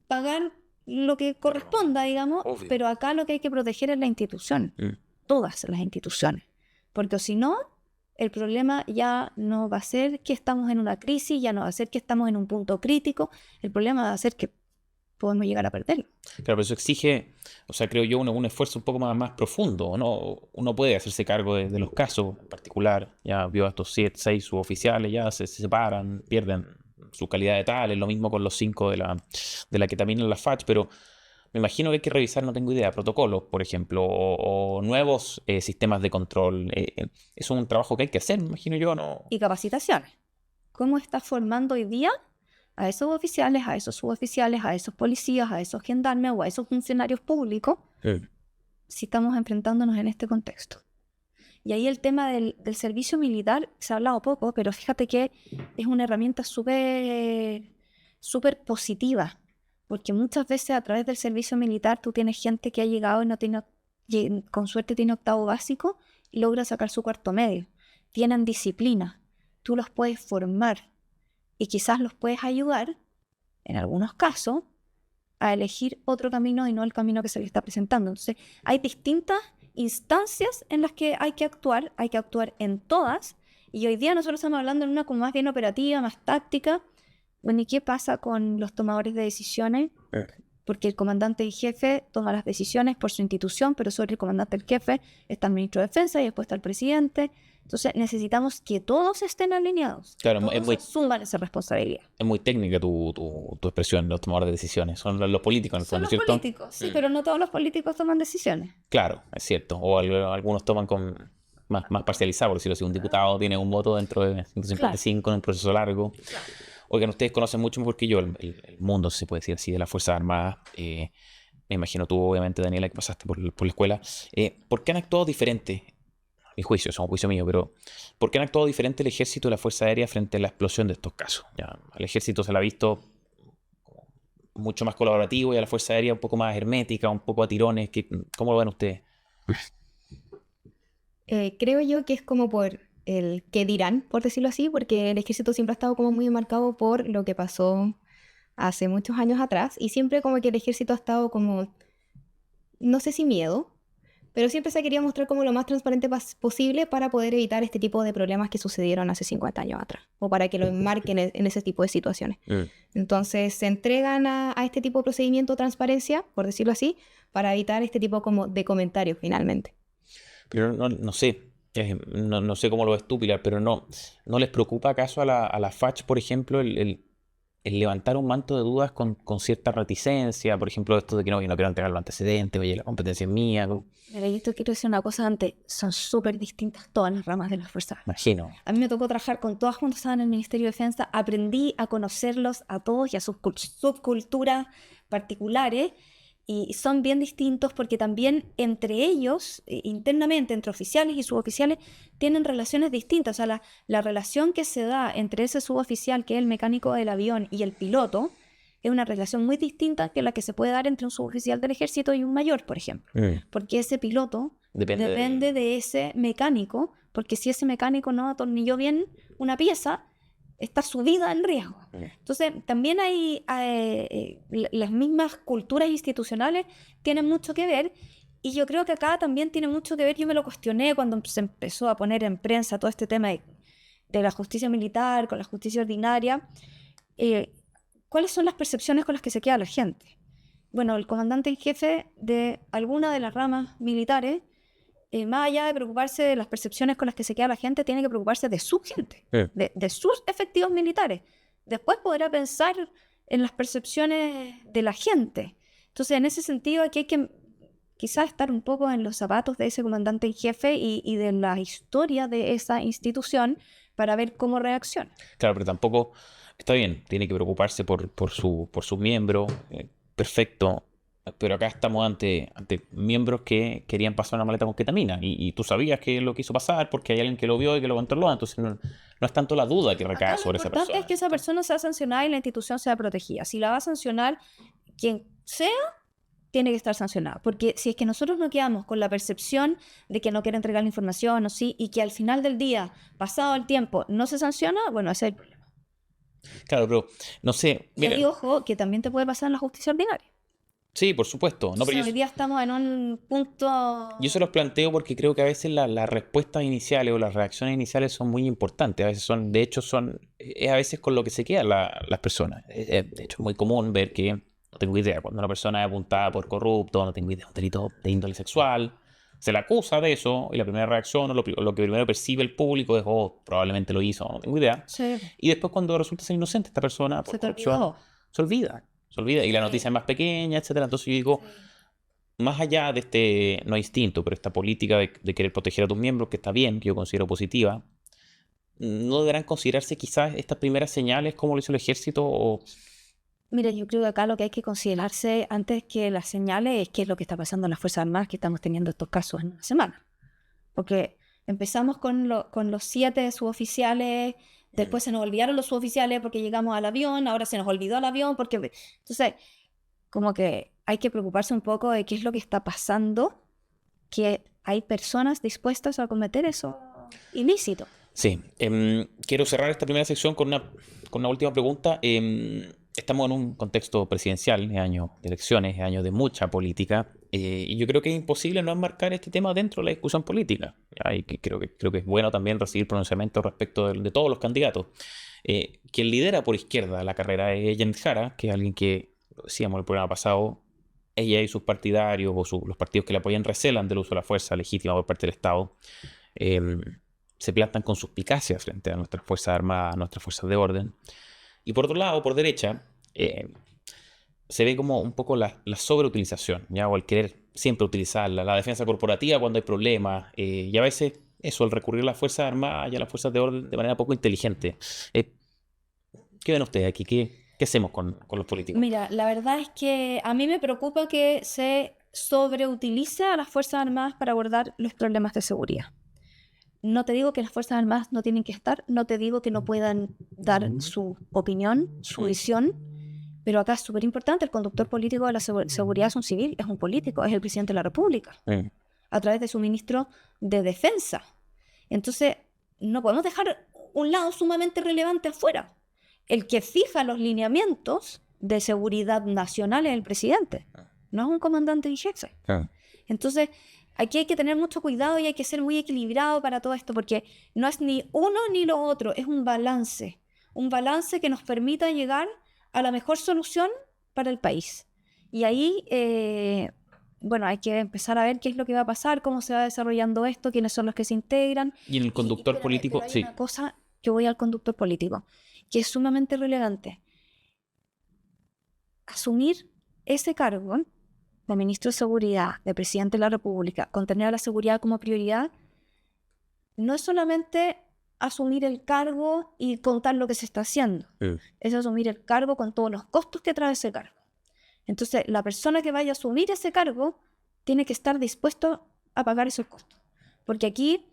pagar lo que corresponda, digamos, Obvio. pero acá lo que hay que proteger es la institución, todas las instituciones, porque si no, el problema ya no va a ser que estamos en una crisis, ya no va a ser que estamos en un punto crítico, el problema va a ser que podemos llegar a perderlo. Claro, pero eso exige, o sea, creo yo, un esfuerzo un poco más profundo, ¿no? Uno puede hacerse cargo de los casos en particular. Ya vio a estos 6 suboficiales, ya se separan, pierden su calidad de tal. Es lo mismo con los 5 de la ketamina en la FACH, pero me imagino que hay que revisar, no tengo idea, protocolos, por ejemplo, o nuevos sistemas de control. Eso es un trabajo que hay que hacer, me imagino yo, ¿no? Y capacitaciones. ¿Cómo estás formando hoy día a esos oficiales, a esos suboficiales, a esos policías, a esos gendarmes o a esos funcionarios públicos si estamos enfrentándonos en este contexto? Y ahí el tema del servicio militar se ha hablado poco, pero fíjate que es una herramienta súper positiva, porque muchas veces a través del servicio militar tú tienes gente que ha llegado y no tiene, con suerte tiene octavo básico y logra sacar su cuarto medio. Tienen disciplina, tú los puedes formar y quizás los puedes ayudar, en algunos casos, a elegir otro camino y no el camino que se les está presentando. Entonces, hay distintas instancias en las que hay que actuar en todas, y hoy día nosotros estamos hablando en una como más bien operativa, más táctica. Bueno, ¿y qué pasa con los tomadores de decisiones? Porque el comandante y jefe toma las decisiones por su institución, pero sobre el comandante y el jefe está el ministro de Defensa y después está el presidente. Entonces necesitamos que todos estén alineados, Claro, todos asuman esa responsabilidad. es muy técnica tu expresión, los tomadores de decisiones. Son los políticos en el Son fondo, los ¿cierto? políticos, sí, pero no todos los políticos toman decisiones. Claro, es cierto. O algunos toman con más parcializado, por decirlo así. Un diputado tiene un voto dentro de 155 en un proceso largo. Oigan, ustedes conocen mucho mejor que yo el mundo, si se puede decir así, de las Fuerzas Armadas. Me imagino tú, obviamente, Daniela, que pasaste por la escuela. ¿Por qué han actuado diferente? A mi juicio, es un juicio mío, pero ¿por qué han actuado diferente el Ejército y la Fuerza Aérea frente a la explosión de estos casos? Ya, al Ejército se la ha visto mucho más colaborativo y a la Fuerza Aérea un poco más hermética, un poco a tirones. ¿Cómo lo ven ustedes? Creo yo que es como por el qué dirán, por decirlo así, porque el ejército siempre ha estado como muy marcado por lo que pasó hace muchos años atrás y siempre como que el ejército ha estado como, no sé si miedo, pero siempre se quería mostrar como lo más transparente posible para poder evitar este tipo de problemas que sucedieron hace 50 años atrás o para que lo enmarquen en ese tipo de situaciones. Entonces se entregan a este tipo de procedimiento o transparencia, por decirlo así, para evitar este tipo como de comentarios finalmente. Pero no sé, no sé cómo lo ves tú, Pilar, pero ¿no les preocupa acaso a la FACH, por ejemplo, el levantar un manto de dudas con cierta reticencia? Por ejemplo, esto de que no, yo no quiero entregar los antecedentes, oye, la competencia es mía. Mira, yo quiero decir una cosa antes, son súper distintas todas las ramas de las fuerzas. Imagino. A mí me tocó trabajar con todas juntas, estaban en el Ministerio de Defensa, aprendí a conocerlos a todos y a sus subculturas particulares, y son bien distintos porque también entre ellos, internamente, entre oficiales y suboficiales, tienen relaciones distintas. O sea, la relación que se da entre ese suboficial, que es el mecánico del avión, y el piloto, es una relación muy distinta que la que se puede dar entre un suboficial del ejército y un mayor, por ejemplo. Porque ese piloto depende de ese mecánico, porque si ese mecánico no atornilló bien una pieza, está su vida en riesgo. Entonces, también hay las mismas culturas institucionales tienen mucho que ver, y yo creo que acá también tiene mucho que ver. Yo me lo cuestioné cuando se empezó a poner en prensa todo este tema de la justicia militar con la justicia ordinaria. ¿Cuáles son las percepciones con las que se queda la gente? Bueno, el comandante en jefe de alguna de las ramas militares, más allá de preocuparse de las percepciones con las que se queda la gente, tiene que preocuparse de su gente, de sus efectivos militares. Después podrá pensar en las percepciones de la gente. Entonces, en ese sentido, aquí hay que quizás estar un poco en los zapatos de ese comandante en jefe y de la historia de esa institución para ver cómo reacciona. Claro, pero tampoco está bien, tiene que preocuparse por sus miembros, perfecto. Pero acá estamos ante miembros que querían pasar una maleta con ketamina y tú sabías que lo quiso pasar porque hay alguien que lo vio y que lo controló. Entonces no es tanto la duda que recae sobre esa persona. Lo importante es que esa persona sea sancionada y la institución sea protegida. Si la va a sancionar quien sea, tiene que estar sancionado. Porque si es que nosotros nos quedamos con la percepción de que no quiere entregar la información o sí, y que al final del día, pasado el tiempo, no se sanciona, bueno, ese es el problema. Claro, pero no sé. Y Mira, ahí, ojo, que también te puede pasar en la justicia ordinaria. sí, por supuesto. No, pero Entonces, hoy día estamos en un punto... yo se los planteo porque creo que a veces las respuestas iniciales o las reacciones iniciales son muy importantes. A veces son, de hecho, es a veces con lo que se quedan las personas. De hecho, es muy común ver que, no tengo idea, cuando una persona es apuntada por corrupto, no tengo idea, un delito de índole sexual, se le acusa de eso y la primera reacción o lo que primero percibe el público es, oh, probablemente lo hizo, no tengo idea. Sí, Y después cuando resulta ser inocente esta persona por se te corrupción, olvidó. se olvida. Se olvida y la noticia es más pequeña, etcétera. Entonces yo digo, más allá de este, no instinto, pero esta política de querer proteger a tus miembros, que está bien, que yo considero positiva, ¿no deberán considerarse quizás estas primeras señales como lo hizo el ejército? O... Mira, yo creo que acá lo que hay que considerarse antes que las señales es qué es lo que está pasando en las Fuerzas Armadas, que estamos teniendo estos casos en una semana. Porque empezamos con los 7 suboficiales, después se nos olvidaron los suboficiales porque llegamos al avión, ahora se nos olvidó el avión porque... Entonces, como que hay que preocuparse un poco de qué es lo que está pasando, que hay personas dispuestas a cometer eso ilícito. Sí, quiero cerrar esta primera sección con una última pregunta. Estamos en un contexto presidencial, es año de elecciones, es año de mucha política, y yo creo que es imposible no enmarcar este tema dentro de la discusión política. ¿Ya? Y creo que es bueno también recibir pronunciamientos respecto de todos los candidatos. Quien lidera por izquierda la carrera es Janet Jara, que es alguien que, lo decíamos el programa pasado, ella y sus partidarios o los partidos que la apoyan recelan del uso de la fuerza legítima por parte del Estado. Se plantan con suspicacia frente a nuestras Fuerzas Armadas, a nuestras fuerzas de orden. Y por otro lado, por derecha, se ve como un poco la sobreutilización, ¿ya? O el querer siempre utilizarla, la defensa corporativa cuando hay problemas, y a veces eso, el recurrir a las Fuerzas Armadas y a las fuerzas de orden de manera poco inteligente. ¿Qué ven ustedes aquí? ¿Qué hacemos con los políticos? Mira, la verdad es que a mí me preocupa que se sobreutilice a las Fuerzas Armadas para abordar los problemas de seguridad. No te digo que las Fuerzas Armadas no tienen que estar, no te digo que no puedan dar su opinión, su visión, pero acá es súper importante, el conductor político de la seguridad es un civil, es un político, es el presidente de la República, a través de su ministro de Defensa. Entonces, no podemos dejar un lado sumamente relevante afuera. El que fija los lineamientos de seguridad nacional es el presidente, no es un comandante en jefe. Entonces, aquí hay que tener mucho cuidado y hay que ser muy equilibrado para todo esto, porque no es ni uno ni lo otro, es un balance que nos permita llegar a la mejor solución para el país. Y ahí, bueno, hay que empezar a ver qué es lo que va a pasar, cómo se va desarrollando esto, quiénes son los que se integran. Y en el conductor político, pero hay sí. una cosa que voy al conductor político, que es sumamente relevante. Asumir ese cargo de ministro de Seguridad, de presidente de la República, con tener a la seguridad como prioridad, no es solamente asumir el cargo y contar lo que se está haciendo. Es asumir el cargo con todos los costos que trae ese cargo. Entonces, la persona que vaya a asumir ese cargo tiene que estar dispuesto a pagar esos costos. Porque aquí,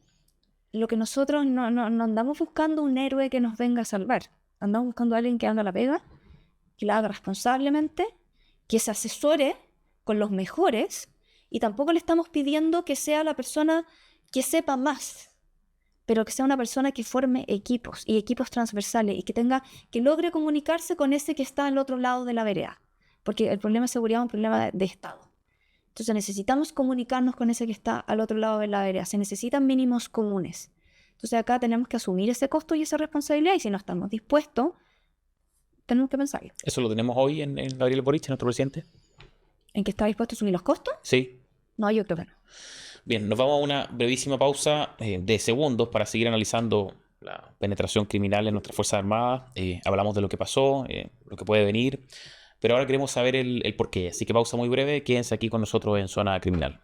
lo que nosotros no andamos buscando un héroe que nos venga a salvar. Andamos buscando a alguien que haga la pega, que la haga responsablemente, que se asesore con los mejores, y tampoco le estamos pidiendo que sea la persona que sepa más, pero que sea una persona que forme equipos y equipos transversales y que logre comunicarse con ese que está al otro lado de la vereda, porque el problema de seguridad es un problema de Estado. Entonces necesitamos comunicarnos con ese que está al otro lado de la vereda, se necesitan mínimos comunes. Entonces acá tenemos que asumir ese costo y esa responsabilidad, y si no estamos dispuestos, tenemos que pensarlo. ¿Eso lo tenemos hoy en Gabriel Boric, nuestro presidente? ¿En que está dispuesto a asumir los costos? Sí. No, yo creo que no. Bien, nos vamos a una brevísima pausa de segundos para seguir analizando la penetración criminal en nuestras Fuerzas Armadas. Hablamos de lo que pasó, lo que puede venir, pero ahora queremos saber el porqué. Así que pausa muy breve, quédense aquí con nosotros en Zona Criminal.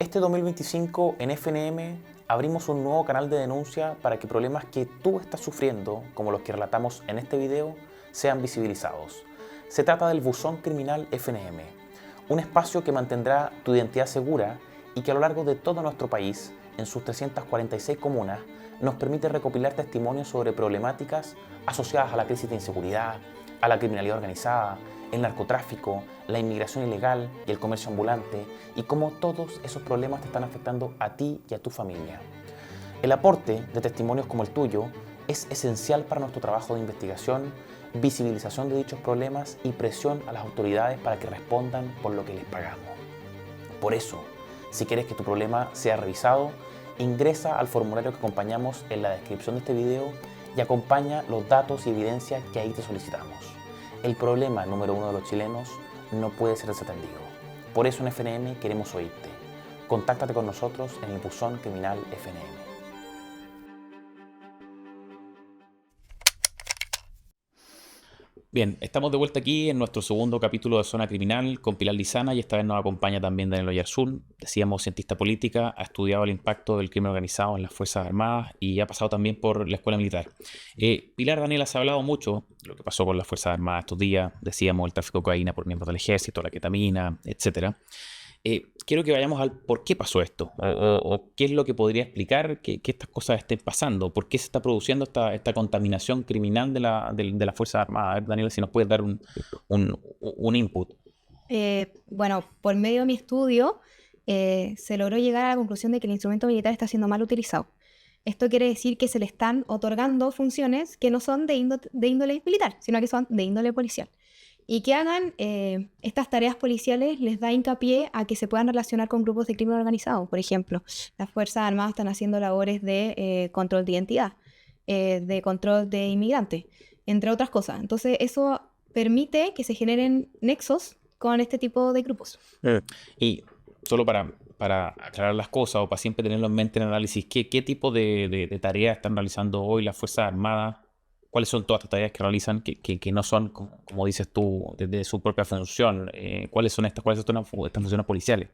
Este 2025 en FNM abrimos un nuevo canal de denuncia para que problemas que tú estás sufriendo, como los que relatamos en este video, sean visibilizados. Se trata del Buzón Criminal FNM, un espacio que mantendrá tu identidad segura y que a lo largo de todo nuestro país, en sus 346 comunas, nos permite recopilar testimonios sobre problemáticas asociadas a la crisis de inseguridad, a la criminalidad organizada, el narcotráfico, la inmigración ilegal y el comercio ambulante, y cómo todos esos problemas te están afectando a ti y a tu familia. El aporte de testimonios como el tuyo es esencial para nuestro trabajo de investigación, visibilización de dichos problemas y presión a las autoridades para que respondan por lo que les pagamos. Por eso, si quieres que tu problema sea revisado, ingresa al formulario que acompañamos en la descripción de este video y acompaña los datos y evidencia que ahí te solicitamos. El problema número 1 de los chilenos no puede ser desatendido. Por eso en FNM queremos oírte. Contáctate con nosotros en el buzón criminal FNM. Bien, estamos de vuelta aquí en nuestro segundo capítulo de Zona Criminal con Pilar Lizana y esta vez nos acompaña también Daniela Oyarzún. Decíamos, cientista política, ha estudiado el impacto del crimen organizado en las Fuerzas Armadas y ha pasado también por la Escuela Militar. Pilar, Daniela, se ha hablado mucho de lo que pasó con las Fuerzas Armadas estos días. Decíamos el tráfico de cocaína por miembros del ejército, la ketamina, etcétera. Quiero que vayamos al por qué pasó esto o qué es lo que podría explicar que estas cosas estén pasando, por qué se está produciendo esta contaminación criminal de las Fuerzas Armadas. A ver, Daniela, si nos puedes dar un input. Bueno, por medio de mi estudio se logró llegar a la conclusión de que el instrumento militar está siendo mal utilizado. Esto quiere decir que se le están otorgando funciones que no son de índole militar, sino que son de índole policial. Y que hagan estas tareas policiales les da hincapié a que se puedan relacionar con grupos de crimen organizado. Por ejemplo, las Fuerzas Armadas están haciendo labores de control de identidad, de control de inmigrantes, entre otras cosas. Entonces, eso permite que se generen nexos con este tipo de grupos. Y solo para aclarar las cosas o para siempre tenerlo en mente en el análisis, ¿qué tipo de tareas están realizando hoy las Fuerzas Armadas? ¿Cuáles son todas las tareas que realizan que no son, como dices tú, desde su propia función? ¿Cuáles son estas funciones policiales?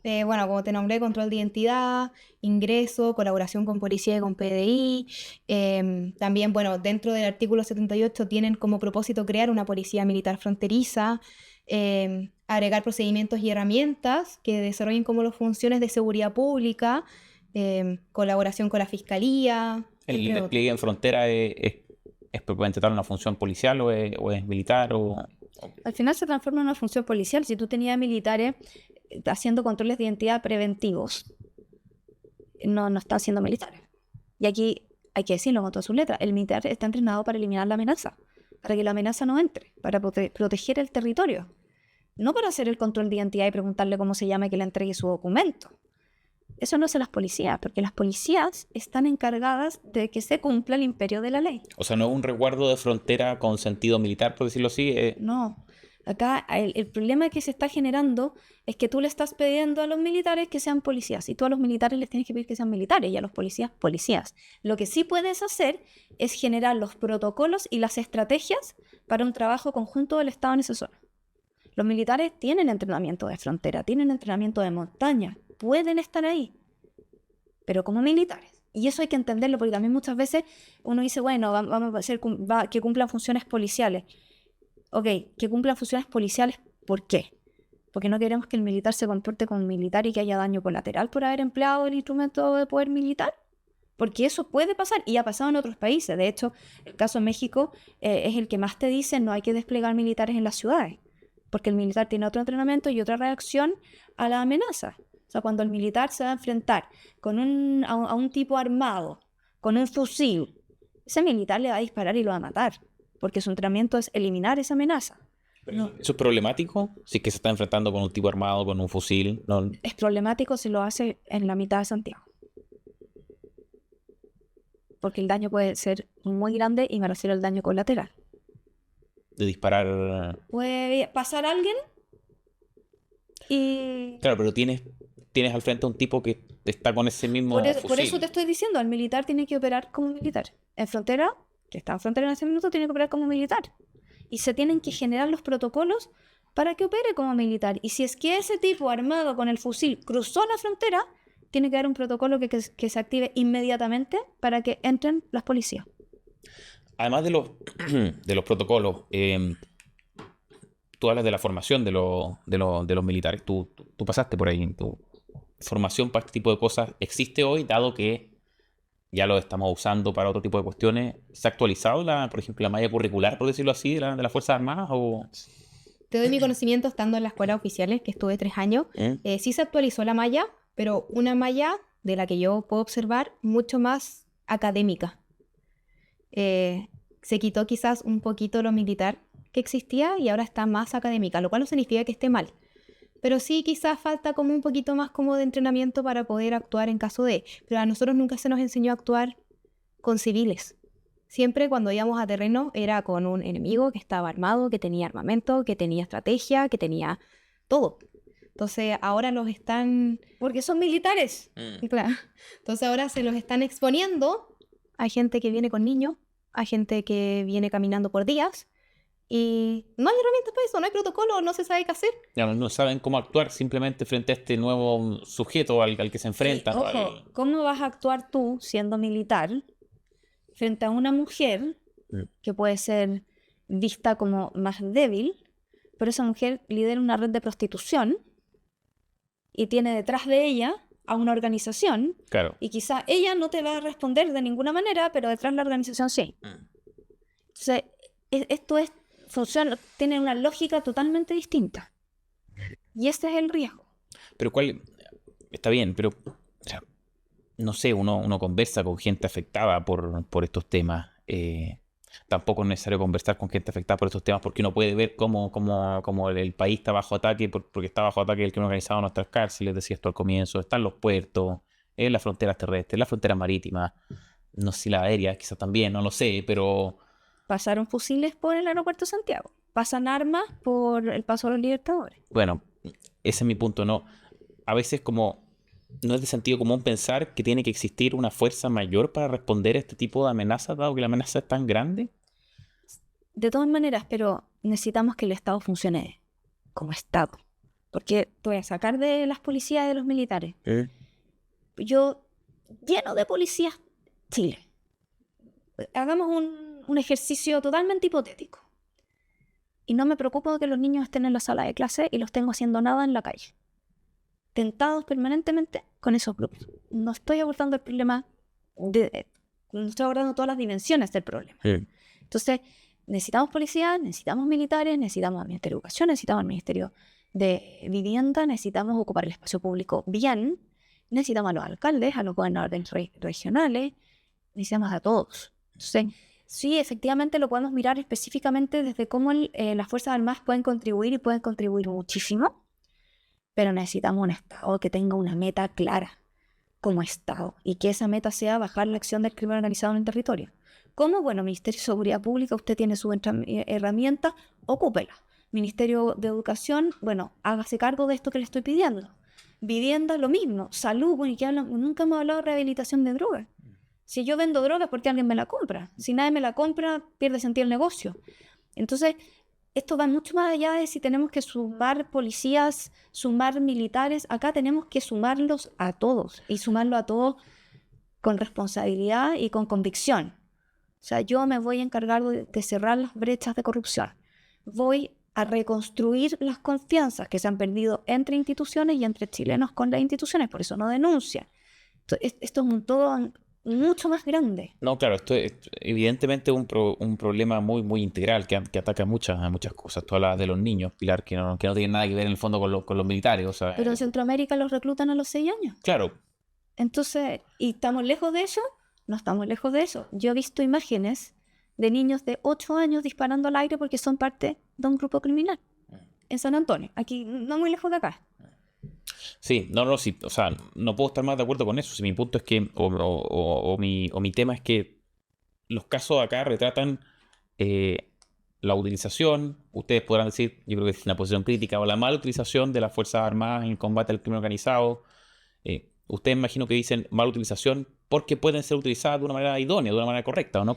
Bueno, como te nombré, control de identidad, ingreso, colaboración con policía y con PDI. También, bueno, dentro del artículo 78 tienen como propósito crear una policía militar fronteriza, agregar procedimientos y herramientas que desarrollen como las funciones de seguridad pública, colaboración con la fiscalía. ¿El despliegue en frontera es propiamente tal una función policial o es militar? Al final se transforma en una función policial. Si tú tenías militares haciendo controles de identidad preventivos, no están siendo militares. Y aquí hay que decirlo con todas sus letras. El militar está entrenado para eliminar la amenaza, para que la amenaza no entre, para proteger el territorio. No para hacer el control de identidad y preguntarle cómo se llama y que le entregue su documento. Eso no hacen las policías, porque las policías están encargadas de que se cumpla el imperio de la ley. O sea, no es un resguardo de frontera con sentido militar, por decirlo así. No. Acá el problema que se está generando es que tú le estás pidiendo a los militares que sean policías y tú a los militares les tienes que pedir que sean militares y a los policías, policías. Lo que sí puedes hacer es generar los protocolos y las estrategias para un trabajo conjunto del Estado en esa zona. Los militares tienen entrenamiento de frontera, tienen entrenamiento de montaña, pueden estar ahí, pero como militares. Y eso hay que entenderlo, porque también muchas veces uno dice, bueno, vamos a hacer que cumplan funciones policiales. Ok, que cumplan funciones policiales, ¿por qué? Porque no queremos que el militar se comporte como militar y que haya daño colateral por haber empleado el instrumento de poder militar. Porque eso puede pasar y ha pasado en otros países. De hecho, el caso de México es el que más te dice no hay que desplegar militares en las ciudades, porque el militar tiene otro entrenamiento y otra reacción a la amenaza. O sea, cuando el militar se va a enfrentar a un tipo armado, con un fusil, ese militar le va a disparar y lo va a matar, porque su entrenamiento es eliminar esa amenaza. No. ¿Eso es problemático? Si es que se está enfrentando con un tipo armado, con un fusil. No. Es problemático si lo hace en la mitad de Santiago. Porque el daño puede ser muy grande y me refiero al daño colateral. De disparar... Puede pasar alguien y... Claro, pero tienes al frente a un tipo que está con ese mismo fusil. Por eso te estoy diciendo, el militar tiene que operar como militar. En frontera, que está en frontera en ese minuto, tiene que operar como militar. Y se tienen que generar los protocolos para que opere como militar. Y si es que ese tipo armado con el fusil cruzó la frontera, tiene que haber un protocolo que se active inmediatamente para que entren las policías. Además de los protocolos, tú hablas de la formación de los militares. Tú pasaste por ahí en tu formación para este tipo de cosas. ¿Existe hoy, dado que ya lo estamos usando para otro tipo de cuestiones. ¿Se ha actualizado, por ejemplo, la malla curricular, por decirlo así, de las Fuerzas Armadas? ¿O? Te doy mi conocimiento estando en la escuela oficiales, que estuve 3 años. Sí se actualizó la malla, pero una malla de la que yo puedo observar mucho más académica. Se quitó quizás un poquito lo militar que existía y ahora está más académica, lo cual no significa que esté mal. Pero sí quizás falta como un poquito más como de entrenamiento para poder actuar en caso de... Pero a nosotros nunca se nos enseñó a actuar con civiles. Siempre cuando íbamos a terreno era con un enemigo que estaba armado, que tenía armamento, que tenía estrategia, que tenía todo. Entonces ahora los están... Porque son militares. Claro. Entonces ahora se los están exponiendo. Hay gente que viene con niños, hay gente que viene caminando por días y no hay herramientas para eso, no hay protocolo, no se sabe qué hacer. Ya no saben cómo actuar simplemente frente a este nuevo sujeto al que se enfrentan. Sí, ojo, ¿cómo vas a actuar tú siendo militar frente a una mujer que puede ser vista como más débil, pero esa mujer lidera una red de prostitución y tiene detrás de ella a una organización, Claro. y quizá ella no te va a responder de ninguna manera, pero detrás de la organización sí. Entonces, funciona, tiene una lógica totalmente distinta. Y este es el riesgo. Pero está bien, pero o sea, no sé, uno conversa con gente afectada por estos temas. Tampoco es necesario conversar con gente afectada por estos temas porque uno puede ver cómo el país está bajo ataque, porque está bajo ataque el crimen organizado en nuestras cárceles, decía esto al comienzo, están los puertos, en las fronteras terrestres, las fronteras marítimas, no sé si las aéreas quizás también, no lo sé, pero... Pasaron fusiles por el aeropuerto de Santiago, pasan armas por el Paso de los Libertadores. Bueno, ese es mi punto, ¿no? A veces no es de sentido común pensar que tiene que existir una fuerza mayor para responder a este tipo de amenazas, dado que la amenaza es tan grande. De todas maneras, pero necesitamos que el Estado funcione como Estado. Porque te voy a sacar de las policías y de los militares. Yo, lleno de policías, Chile. Hagamos un ejercicio totalmente hipotético. Y no me preocupo que los niños estén en la sala de clase y los tengo haciendo nada en la calle. Tentados permanentemente con esos grupos. No estoy abordando el problema, no estoy abordando todas las dimensiones del problema. Entonces, necesitamos policías, necesitamos militares, necesitamos al Ministerio de Educación, necesitamos al Ministerio de Vivienda, necesitamos ocupar el espacio público bien, necesitamos a los alcaldes, a los gobernadores regionales, necesitamos a todos. Entonces, sí, efectivamente lo podemos mirar específicamente desde cómo las Fuerzas Armadas pueden contribuir y pueden contribuir muchísimo, pero necesitamos un Estado que tenga una meta clara como Estado y que esa meta sea bajar la acción del crimen organizado en el territorio. ¿Cómo? Bueno, Ministerio de Seguridad Pública, usted tiene su herramienta, ocúpela. Ministerio de Educación, bueno, hágase cargo de esto que le estoy pidiendo. Vivienda, lo mismo. Salud, bueno, ¿y qué hablan? Nunca hemos hablado de rehabilitación de drogas. Si yo vendo drogas, ¿por qué alguien me la compra? Si nadie me la compra, pierde sentido el negocio. Entonces, esto va mucho más allá de si tenemos que sumar policías, sumar militares. Acá tenemos que sumarlos a todos y sumarlo a todos con responsabilidad y con convicción. O sea, yo me voy a encargar de cerrar las brechas de corrupción. Voy a reconstruir las confianzas que se han perdido entre instituciones y entre chilenos con las instituciones. Por eso no denuncian. Entonces, esto es un todo mucho más grande. No, claro, esto es evidentemente un problema muy, muy integral que ataca muchas cosas. Tú hablas de los niños, Pilar, que no tienen nada que ver en el fondo con los militares. O sea, pero en Centroamérica los reclutan a los 6 años. Claro. Entonces, ¿y estamos lejos de eso? No estamos lejos de eso. Yo he visto imágenes de niños de 8 años disparando al aire porque son parte de un grupo criminal. En San Antonio, aquí no muy lejos de acá. Sí, sí, o sea, no puedo estar más de acuerdo con eso. Si mi punto es que, mi tema es que los casos acá retratan la utilización, ustedes podrán decir, yo creo que es una posición crítica, o la mala utilización de las Fuerzas Armadas en el combate al crimen organizado. Ustedes imagino que dicen mala utilización porque pueden ser utilizadas de una manera idónea, de una manera correcta, ¿o no?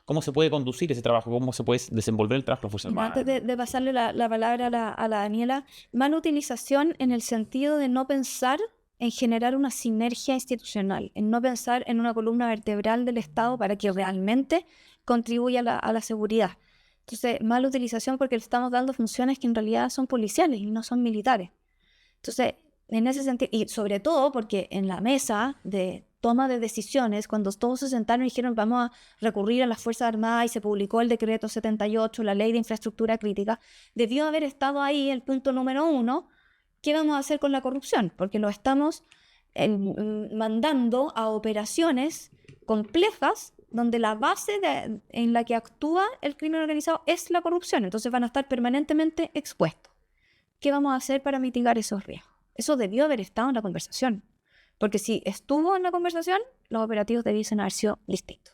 ¿Cómo se puede conducir ese trabajo? ¿Cómo se puede desenvolver el trabajo de las Fuerzas Armadas? Antes de pasarle la palabra a la Daniela, mala utilización en el sentido de no pensar en generar una sinergia institucional, en no pensar en una columna vertebral del Estado para que realmente contribuya a la seguridad. Entonces, mala utilización porque le estamos dando funciones que en realidad son policiales y no son militares. Entonces, en ese sentido, y sobre todo porque en la mesa de toma de decisiones, cuando todos se sentaron y dijeron vamos a recurrir a las Fuerzas Armadas y se publicó el decreto 78, la ley de infraestructura crítica, debió haber estado ahí el punto número 1, ¿qué vamos a hacer con la corrupción? Porque lo estamos mandando a operaciones complejas donde la base en la que actúa el crimen organizado es la corrupción. Entonces van a estar permanentemente expuestos. ¿Qué vamos a hacer para mitigar esos riesgos? Eso debió haber estado en la conversación. Porque si estuvo en la conversación, los operativos debiesen haber sido distintos.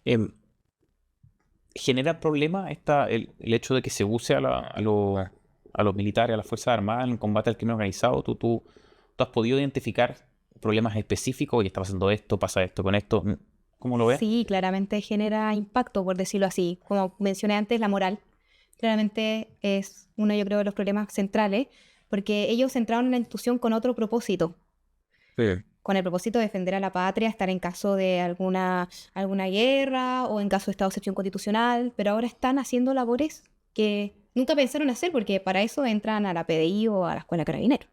Em, ¿Genera problema el hecho de que se use a los militares, a las Fuerzas Armadas en el combate al crimen organizado? ¿Tú has podido identificar problemas específicos? Oye, está pasando esto, pasa esto con esto. ¿Cómo lo ves? Sí, claramente genera impacto, por decirlo así. Como mencioné antes, la moral claramente es uno, yo creo, de los problemas centrales, porque ellos entraron en la institución con otro propósito, Sí. con el propósito de defender a la patria, estar en caso de alguna guerra o en caso de estado de excepción constitucional, pero ahora están haciendo labores que nunca pensaron hacer, porque para eso entran a la PDI o a la Escuela Carabinero.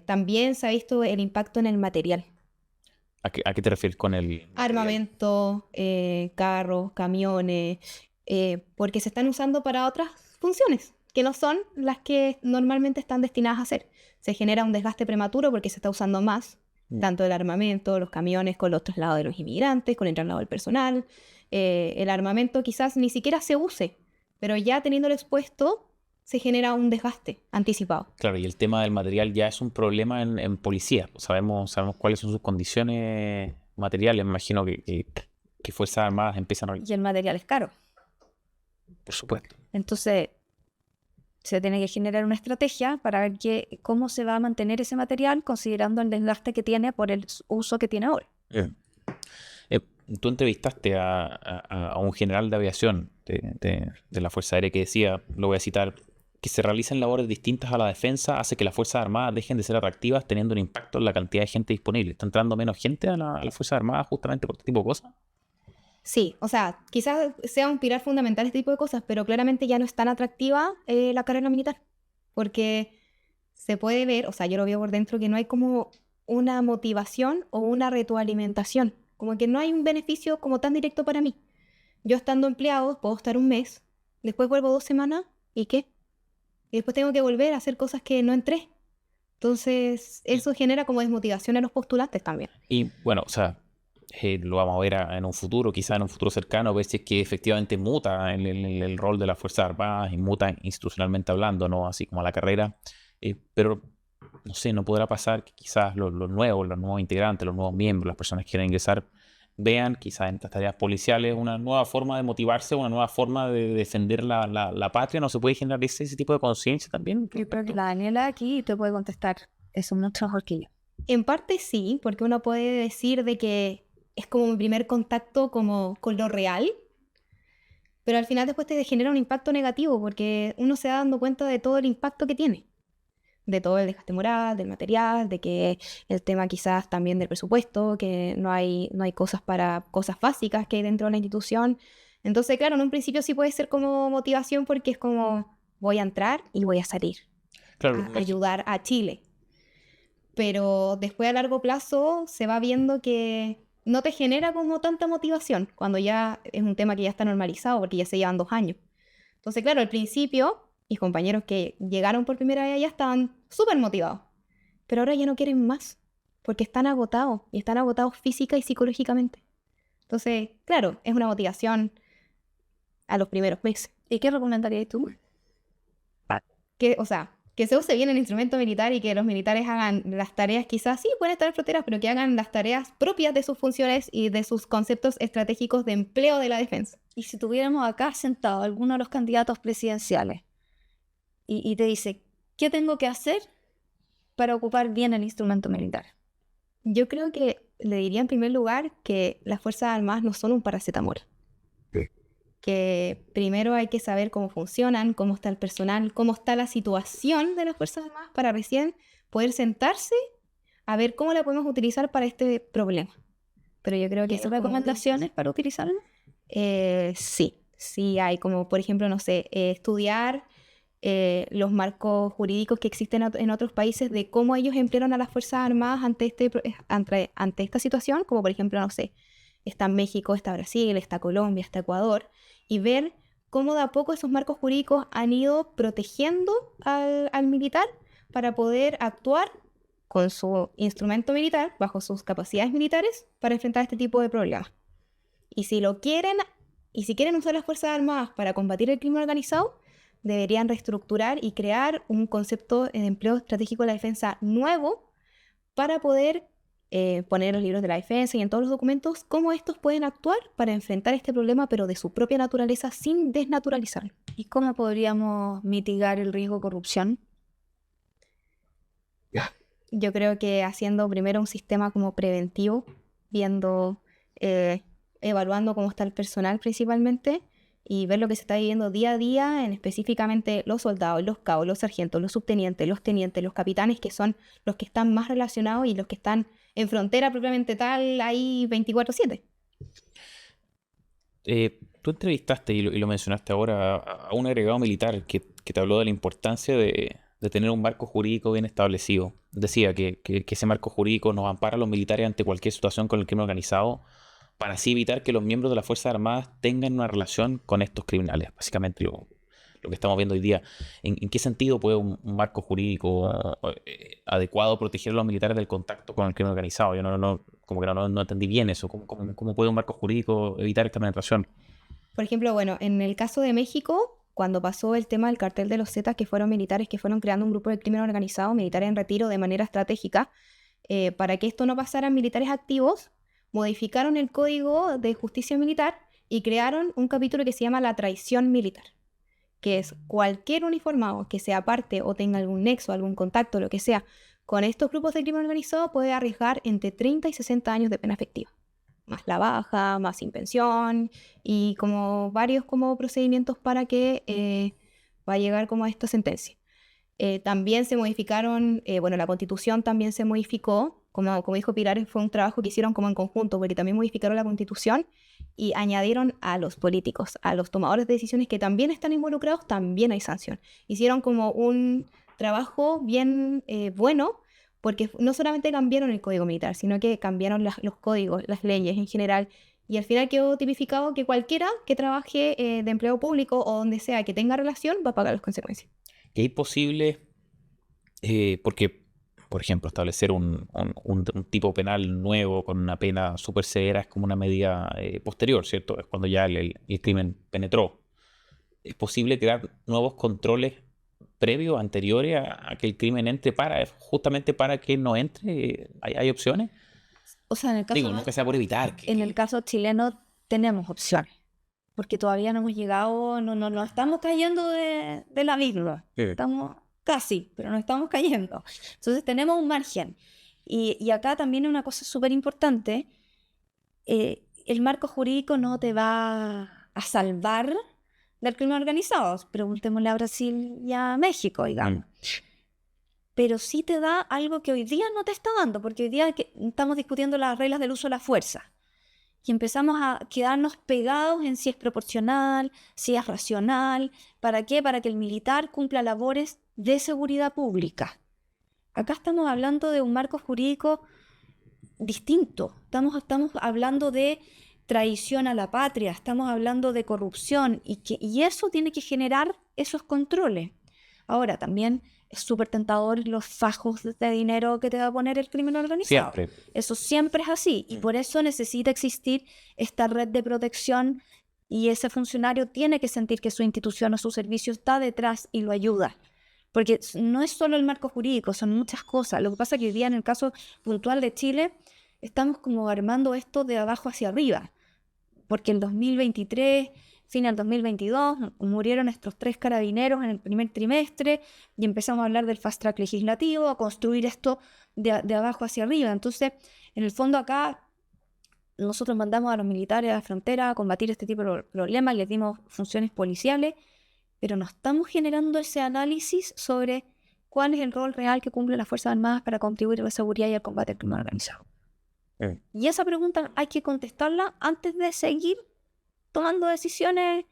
También se ha visto el impacto en el material. ¿A qué te refieres con el Armamento, carros, camiones, porque se están usando para otras funciones que no son las que normalmente están destinadas a hacer. Se genera un desgaste prematuro porque se está usando más, tanto el armamento, los camiones con los traslados de los inmigrantes, con el traslado del personal. El armamento quizás ni siquiera se use, pero ya teniéndolo expuesto se genera un desgaste anticipado. Claro, y el tema del material ya es un problema en policía. Sabemos cuáles son sus condiciones materiales. Me imagino que Fuerzas Armadas empiezan a... Y el material es caro. Por supuesto. Entonces, se tiene que generar una estrategia para ver cómo se va a mantener ese material considerando el desgaste que tiene por el uso que tiene ahora. Tú entrevistaste a un general de aviación de la Fuerza Aérea que decía, lo voy a citar, que se realicen labores distintas a la defensa hace que las Fuerzas Armadas dejen de ser atractivas teniendo un impacto en la cantidad de gente disponible. ¿Está entrando menos gente a las Fuerzas Armadas justamente por este tipo de cosas? Sí, o sea, quizás sea un pilar fundamental este tipo de cosas, pero claramente ya no es tan atractiva la carrera militar, porque se puede ver, o sea, yo lo veo por dentro, que no hay como una motivación o una retroalimentación, como que no hay un beneficio como tan directo para mí. Yo estando empleado puedo estar un mes, después vuelvo 2 semanas, ¿y qué? Y después tengo que volver a hacer cosas que no entré. Entonces, eso genera como desmotivación a los postulantes también. Y bueno, o sea, lo vamos a ver en un futuro, quizá en un futuro cercano, ver si es que efectivamente muta el rol de las Fuerzas Armadas y muta institucionalmente hablando, ¿no? Así como la carrera. Pero, no sé, no podrá pasar que quizás los nuevos integrantes, los nuevos miembros, las personas que quieran ingresar, vean quizás en estas tareas policiales una nueva forma de motivarse, una nueva forma de defender la patria. ¿No se puede generar ese tipo de conciencia también? Yo creo que la Daniela aquí te puede contestar eso mucho mejor que yo. En parte sí, porque uno puede decir de que es como mi primer contacto como con lo real, pero al final después te genera un impacto negativo porque uno se va dando cuenta de todo el impacto que tiene, de todo el desgaste moral, del material, de que el tema quizás también del presupuesto, que no hay cosas para cosas básicas que hay dentro de la institución. Entonces, claro, en un principio sí puede ser como motivación porque es como voy a entrar y voy a salir Claro, a ayudar a Chile. Pero después a largo plazo se va viendo que no te genera como tanta motivación cuando ya es un tema que ya está normalizado porque ya se llevan 2 años. Entonces, claro, al principio mis compañeros que llegaron por primera vez allá estaban súper motivados, pero ahora ya no quieren más porque están agotados y están agotados física y psicológicamente. Entonces, claro, es una motivación a los primeros meses. ¿Y qué recomendarías tú? O sea, que se use bien el instrumento militar y que los militares hagan las tareas, quizás sí pueden estar en fronteras, pero que hagan las tareas propias de sus funciones y de sus conceptos estratégicos de empleo de la defensa. Y si tuviéramos acá sentado a alguno de los candidatos presidenciales y te dice, ¿qué tengo que hacer para ocupar bien el instrumento militar? Yo creo que le diría en primer lugar que las Fuerzas Armadas no son un paracetamol. Sí. Que primero hay que saber cómo funcionan, cómo está el personal, cómo está la situación de las Fuerzas Armadas para recién poder sentarse a ver cómo la podemos utilizar para este problema. Pero yo creo que ¿Hay recomendaciones para utilizarlo? sí hay, como por ejemplo, no sé, estudiar los marcos jurídicos que existen en otros países de cómo ellos emplearon a las Fuerzas Armadas ante esta situación, como por ejemplo, no sé, está México, está Brasil, está Colombia, está Ecuador, y ver cómo de a poco esos marcos jurídicos han ido protegiendo al militar para poder actuar con su instrumento militar, bajo sus capacidades militares, para enfrentar este tipo de problemas. Y si quieren usar las Fuerzas Armadas para combatir el crimen organizado, deberían reestructurar y crear un concepto de empleo estratégico de la defensa nuevo para poder poner en los libros de la defensa y en todos los documentos cómo estos pueden actuar para enfrentar este problema, pero de su propia naturaleza, sin desnaturalizarlo. ¿Y cómo podríamos mitigar el riesgo de corrupción? Yo creo que haciendo primero un sistema como preventivo, viendo, evaluando cómo está el personal principalmente, y ver lo que se está viviendo día a día en específicamente los soldados, los cabos, los sargentos, los subtenientes, los tenientes, los capitanes, que son los que están más relacionados y los que están en frontera propiamente tal, ahí 24/7. Tú entrevistaste y lo mencionaste ahora a un agregado militar que te habló de la importancia de tener un marco jurídico bien establecido. Decía que ese marco jurídico nos ampara a los militares ante cualquier situación con el crimen organizado, para así evitar que los miembros de las Fuerzas Armadas tengan una relación con estos criminales. Básicamente lo que estamos viendo hoy día. ¿En qué sentido puede un marco jurídico adecuado proteger a los militares del contacto con el crimen organizado? Yo como que no entendí bien eso. ¿Cómo puede un marco jurídico evitar esta penetración? Por ejemplo, bueno, en el caso de México, cuando pasó el tema del cartel de los Zetas, que fueron militares que fueron creando un grupo de crimen organizado, militares en retiro de manera estratégica, para que esto no pasara en militares activos, modificaron el Código de Justicia Militar y crearon un capítulo que se llama la traición militar, que es cualquier uniformado que sea parte o tenga algún nexo, algún contacto, lo que sea, con estos grupos de crimen organizado puede arriesgar entre 30 y 60 años de pena efectiva, más la baja, más sin pensión y como varios como procedimientos para que va a llegar como a esta sentencia. También se modificaron, la Constitución también se modificó, como dijo Pilar, fue un trabajo que hicieron como en conjunto, porque también modificaron la Constitución y añadieron a los políticos, a los tomadores de decisiones que también están involucrados, también hay sanción. Hicieron como un trabajo bien bueno, porque no solamente cambiaron el Código Militar, sino que cambiaron los códigos, las leyes en general, y al final quedó tipificado que cualquiera que trabaje de empleo público o donde sea que tenga relación va a pagar las consecuencias. ¿Es imposible, porque, por ejemplo, establecer un tipo penal nuevo con una pena súper severa es como una medida posterior, ¿cierto? Es cuando ya el crimen penetró. ¿Es posible crear nuevos controles previos, anteriores a que el crimen entre, justamente para que no entre? ¿Hay opciones? O sea, en el caso, nunca sea por evitar. En el caso chileno tenemos opciones, porque todavía no hemos llegado, no estamos cayendo de la misma. Sí. Estamos casi, pero no estamos cayendo. Entonces tenemos un margen. Y acá también una cosa súper importante, el marco jurídico no te va a salvar del crimen organizado. Preguntémosle a Brasil y a México, digamos. Pero sí te da algo que hoy día no te está dando, porque hoy día estamos discutiendo las reglas del uso de la fuerza. Y empezamos a quedarnos pegados en si es proporcional, si es racional. ¿Para qué? Para que el militar cumpla labores de seguridad pública. Acá estamos hablando de un marco jurídico distinto. Estamos hablando de traición a la patria, estamos hablando de corrupción y eso tiene que generar esos controles. Ahora, también es súper tentador los fajos de dinero que te va a poner el crimen organizado. Siempre. Eso siempre es así y por eso necesita existir esta red de protección y ese funcionario tiene que sentir que su institución o su servicio está detrás y lo ayuda. Porque no es solo el marco jurídico, son muchas cosas. Lo que pasa es que hoy día en el caso puntual de Chile estamos como armando esto de abajo hacia arriba. Porque en 2023, fin del 2022, murieron nuestros 3 carabineros en el primer trimestre y empezamos a hablar del fast track legislativo, a construir esto de abajo hacia arriba. Entonces, en el fondo acá, nosotros mandamos a los militares a la frontera a combatir este tipo de problemas, les dimos funciones policiales, pero no estamos generando ese análisis sobre cuál es el rol real que cumplen las Fuerzas Armadas para contribuir a la seguridad y al combate al crimen organizado. Y esa pregunta hay que contestarla antes de seguir tomando decisiones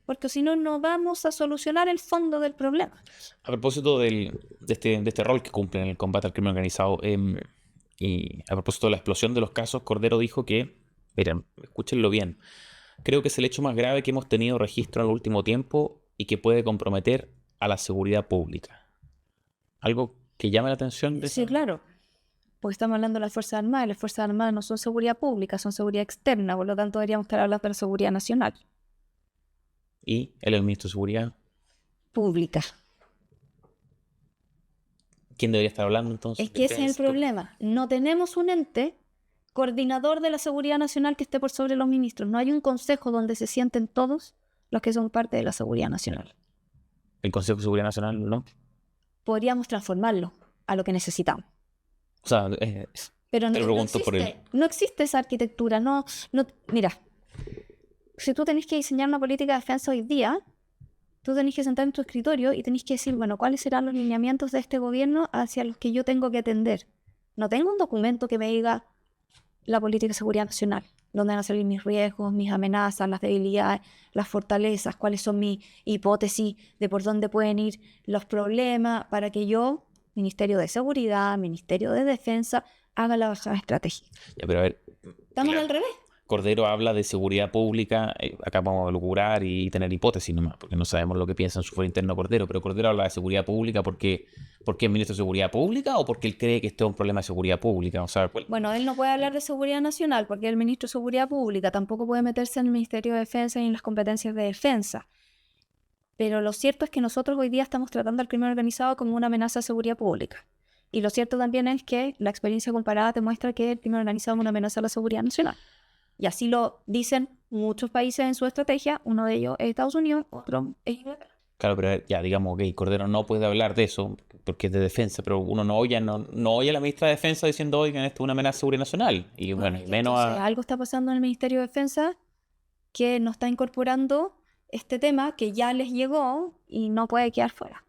porque si no, no vamos a solucionar el fondo del problema. A propósito de este rol que cumple en el combate al crimen organizado, y a propósito de la explosión de los casos, Cordero dijo que, miren, escúchenlo bien, creo que es el hecho más grave que hemos tenido registro en el último tiempo y que puede comprometer a la seguridad pública. ¿Algo que llame la atención de Sí, esa? claro, porque estamos hablando de las Fuerzas Armadas, y las Fuerzas Armadas no son seguridad pública, son seguridad externa, por lo tanto deberíamos estar hablando de la seguridad nacional. Y él es el ministro de Seguridad. Pública. ¿Quién debería estar hablando entonces? Es que ese es el Defensa. problema. No tenemos un ente coordinador de la seguridad nacional que esté por sobre los ministros. No hay un consejo donde se sienten todos los que son parte de la seguridad nacional. El Consejo de Seguridad Nacional, ¿no? Podríamos transformarlo a lo que necesitamos. O sea, Pero Te pregunto por existe, no existe esa arquitectura. Mira, si tú tenés que diseñar una política de defensa hoy día, tú tenés que sentar en tu escritorio y tenés que decir, bueno, ¿cuáles serán los lineamientos de este gobierno hacia los que yo tengo que atender? No tengo un documento que me diga la política de seguridad nacional, dónde van a salir mis riesgos, mis amenazas, las debilidades, las fortalezas, cuáles son mis hipótesis de por dónde pueden ir los problemas, para que yo, Ministerio de Seguridad, Ministerio de Defensa, haga la bajada estratégica. ya, pero a ver, Estamos claro. al revés. Cordero habla de seguridad pública, acá vamos a lucurar y tener hipótesis nomás, porque no sabemos lo que piensa en su foro interno Cordero, pero Cordero habla de seguridad pública porque es ministro de Seguridad Pública o porque él cree que esto es un problema de seguridad pública. O sea, Bueno, él no puede hablar de seguridad nacional porque es el ministro de Seguridad Pública, tampoco puede meterse en el Ministerio de Defensa y en las competencias de defensa. Pero lo cierto es que nosotros hoy día estamos tratando al crimen organizado como una amenaza a seguridad pública. Y lo cierto también es que la experiencia comparada te muestra que el crimen organizado es una amenaza a la seguridad nacional. Y así lo dicen muchos países en su estrategia, uno de ellos es Estados Unidos, otro es Inglaterra. claro, pero a ver, ya digamos, ok, Cordero no puede hablar de eso porque es de defensa, pero uno no oye a la ministra de Defensa diciendo, oigan, esto es una amenaza a seguridad nacional. Y bueno, y menos Entonces, algo está pasando en el Ministerio de Defensa que no está incorporando este tema que ya les llegó y no puede quedar fuera.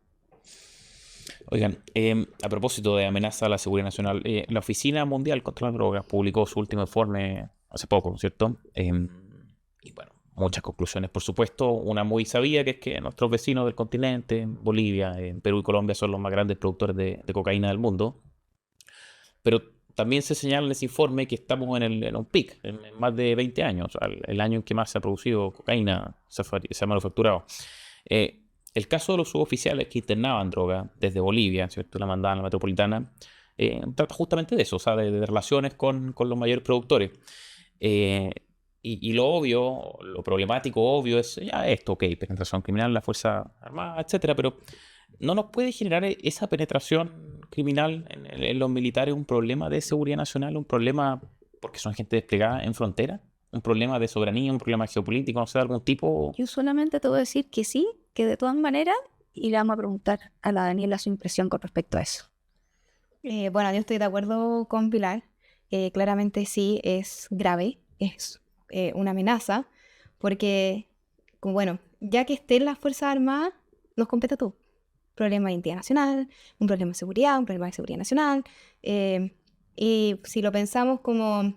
Oigan, a propósito de amenaza a la seguridad nacional, la Oficina Mundial contra las Drogas publicó su último informe hace poco, ¿no es cierto? Y bueno, muchas conclusiones, por supuesto. Una muy sabida, que es que nuestros vecinos del continente, Bolivia, Perú y Colombia, son los más grandes productores de cocaína del mundo. Pero también se señala en ese informe que estamos en un pic, en más de 20 años, el año en que más se ha producido cocaína, se ha manufacturado. El caso de los suboficiales que internaban droga desde Bolivia, ¿cierto? La mandaban a la metropolitana, trata justamente de eso, o sea, de relaciones con los mayores productores. Y lo obvio, lo problemático obvio es ya esto, ok, penetración criminal, la Fuerza Armada, etcétera, pero ¿no nos puede generar esa penetración criminal en los militares un problema de seguridad nacional, un problema porque son gente desplegada en frontera, un problema de soberanía, un problema geopolítico, no sé, de algún tipo? Yo solamente te voy a decir que sí, que de todas maneras, y le vamos a preguntar a la Daniela su impresión con respecto a eso. Bueno, yo estoy de acuerdo con Pilar. Claramente sí es grave, es una amenaza, porque, bueno, ya que estén las Fuerzas Armadas, nos compete todo. Problema de identidad nacional, un problema de seguridad, un problema de seguridad nacional. Y si lo pensamos como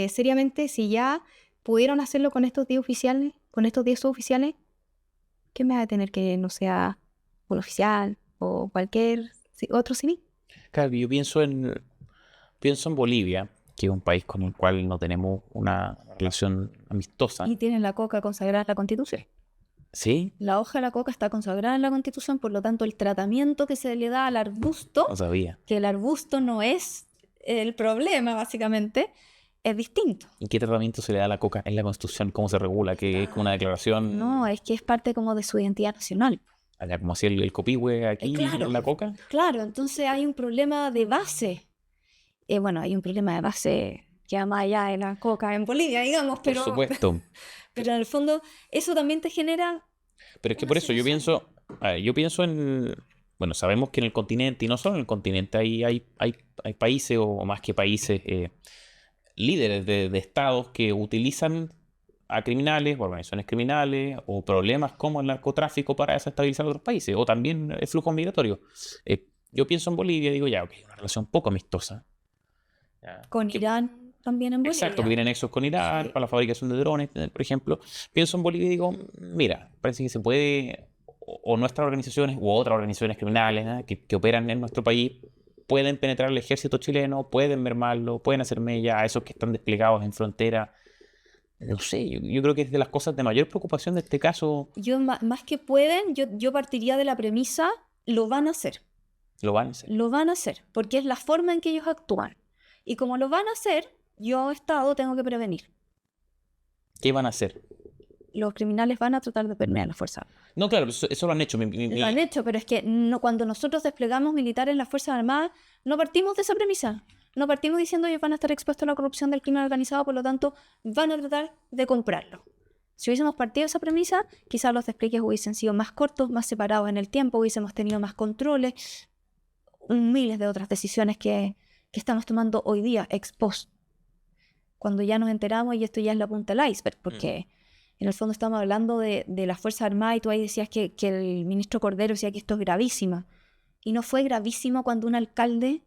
seriamente, si ya pudieron hacerlo con estos 10 oficiales, con estos 10 suboficiales, ¿qué me va a tener que no sea un oficial o cualquier otro civil? Claro, yo pienso en Bolivia, que es un país con el cual no tenemos una relación amistosa. Y tienen la coca consagrada en la Constitución. ¿Sí? La hoja de la coca está consagrada en la Constitución, por lo tanto el tratamiento que se le da al arbusto, No sabía. que el arbusto no es el problema básicamente, es distinto. ¿Y qué tratamiento se le da a la coca en la Constitución? ¿Cómo se regula? ¿Que es como una declaración? No, es que es parte como de su identidad nacional. Allá, como hacía el copihue aquí Claro. en la coca. Claro, entonces hay un problema de base. Bueno, hay un problema de base que va más allá de la coca en Bolivia, digamos, pero, Por supuesto. pero en el fondo eso también te genera... Pero es que una por eso situación. yo pienso en, bueno, sabemos que en el continente, y no solo en el continente, hay países o más que países, líderes de estados que utilizan a criminales, o organizaciones criminales, o problemas como el narcotráfico para desestabilizar otros países, o también el flujo migratorio. Yo pienso en Bolivia y digo, ya, ok, una relación poco amistosa. Ya, Con que- Irán, también en Bolivia. Exacto, que tienen nexos con Irán, Sí. para la fabricación de drones, por ejemplo. Pienso en Bolivia y digo, mira, parece que se puede, o nuestras organizaciones u otras organizaciones criminales, ¿eh? que operan en nuestro país, pueden penetrar el ejército chileno, pueden mermarlo, pueden hacer mella a esos que están desplegados en frontera. No sé, yo creo que es de las cosas de mayor preocupación de este caso. Yo, más que pueden, yo partiría de la premisa, lo van a hacer. Lo van a hacer. Lo van a hacer, porque es la forma en que ellos actúan. Y como lo van a hacer, yo, Estado, tengo que prevenir. ¿Qué van a hacer? Los criminales van a tratar de permear la fuerza. No, claro, eso lo han hecho. Lo han hecho, pero es que no, cuando nosotros desplegamos militares en las Fuerzas Armadas, no partimos de esa premisa. No partimos diciendo ellos van a estar expuestos a la corrupción del crimen organizado, por lo tanto, van a tratar de comprarlo. Si hubiésemos partido de esa premisa, quizás los despliegues hubiesen sido más cortos, más separados en el tiempo, hubiésemos tenido más controles, miles de otras decisiones que estamos tomando hoy día, ex post. Cuando ya nos enteramos, y esto ya es la punta del iceberg, porque en el fondo estamos hablando de las Fuerzas Armadas, y tú ahí decías que el ministro Cordero decía que esto es gravísimo. Y no fue gravísimo cuando un alcalde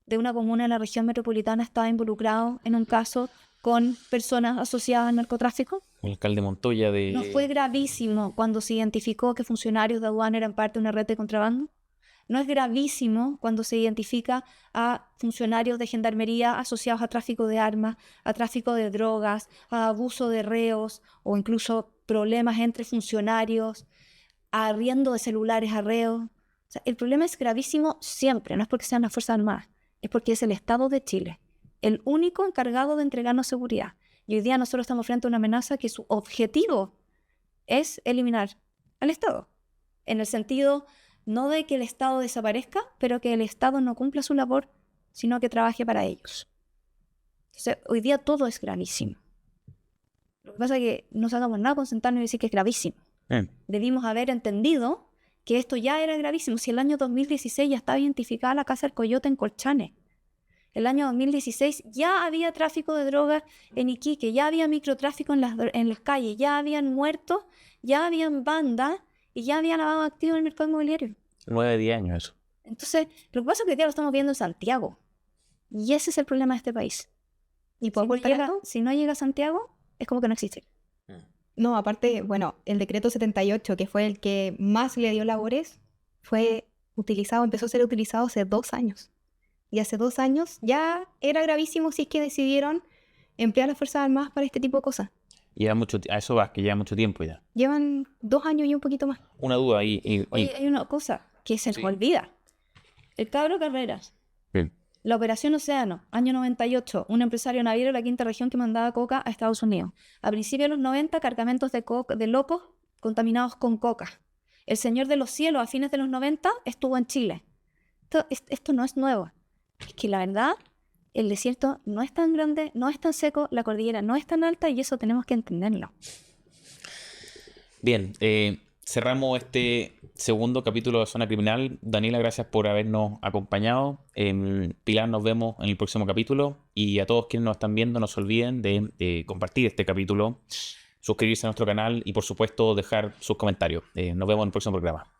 de una comuna en la región metropolitana estaba involucrado en un caso con personas asociadas al narcotráfico. El alcalde Montoya de... ¿No fue gravísimo cuando se identificó que funcionarios de aduana eran parte de una red de contrabando? ¿No es gravísimo cuando se identifica a funcionarios de gendarmería asociados a tráfico de armas, a tráfico de drogas, a abuso de reos o incluso problemas entre funcionarios, a arriendo de celulares a reos? O sea, el problema es gravísimo siempre, no es porque sean las Fuerzas Armadas, es porque es el Estado de Chile, el único encargado de entregarnos seguridad. Y hoy día nosotros estamos frente a una amenaza que su objetivo es eliminar al Estado, en el sentido no de que el Estado desaparezca, pero que el Estado no cumpla su labor, sino que trabaje para ellos. Entonces, hoy día todo es gravísimo. Lo que pasa es que no sacamos nada con sentarnos y decir que es gravísimo. Debimos haber entendido que esto ya era gravísimo. Si el año 2016 ya estaba identificada la Casa del Coyote en Colchane. El año 2016 ya había tráfico de drogas en Iquique, ya había microtráfico en las calles, ya habían muertos, ya habían bandas y ya había lavado activo en el mercado inmobiliario. 9, 10 años eso. Entonces, lo que pasa es que hoy día lo estamos viendo en Santiago. Y ese es el problema de este país. ¿Y puedo aportar algo? Si no llega a Santiago, es como que no existe. No, aparte, bueno, el decreto 78, que fue el que más le dio labores, fue utilizado, empezó a ser utilizado hace 2 años. Y hace 2 años ya era gravísimo si es que decidieron emplear las Fuerzas Armadas para este tipo de cosas. Y a eso vas, que lleva mucho tiempo ya. Llevan 2 años y un poquito más. Una duda ahí. Oye, hay una cosa que se nos olvida. El cabro Carreras. Bien. La Operación Océano, año 98, un empresario naviero de la quinta región que mandaba coca a Estados Unidos. A principios de los 90, cargamentos de locos contaminados con coca. El Señor de los Cielos, a fines de los 90, estuvo en Chile. Esto no es nuevo. Es que la verdad, el desierto no es tan grande, no es tan seco, la cordillera no es tan alta y eso tenemos que entenderlo. Bien, cerramos este segundo capítulo de Zona Criminal. Daniela, gracias por habernos acompañado. Pilar, nos vemos en el próximo capítulo. Y a todos quienes nos están viendo, no se olviden de compartir este capítulo, suscribirse a nuestro canal y, por supuesto, dejar sus comentarios. Nos vemos en el próximo programa.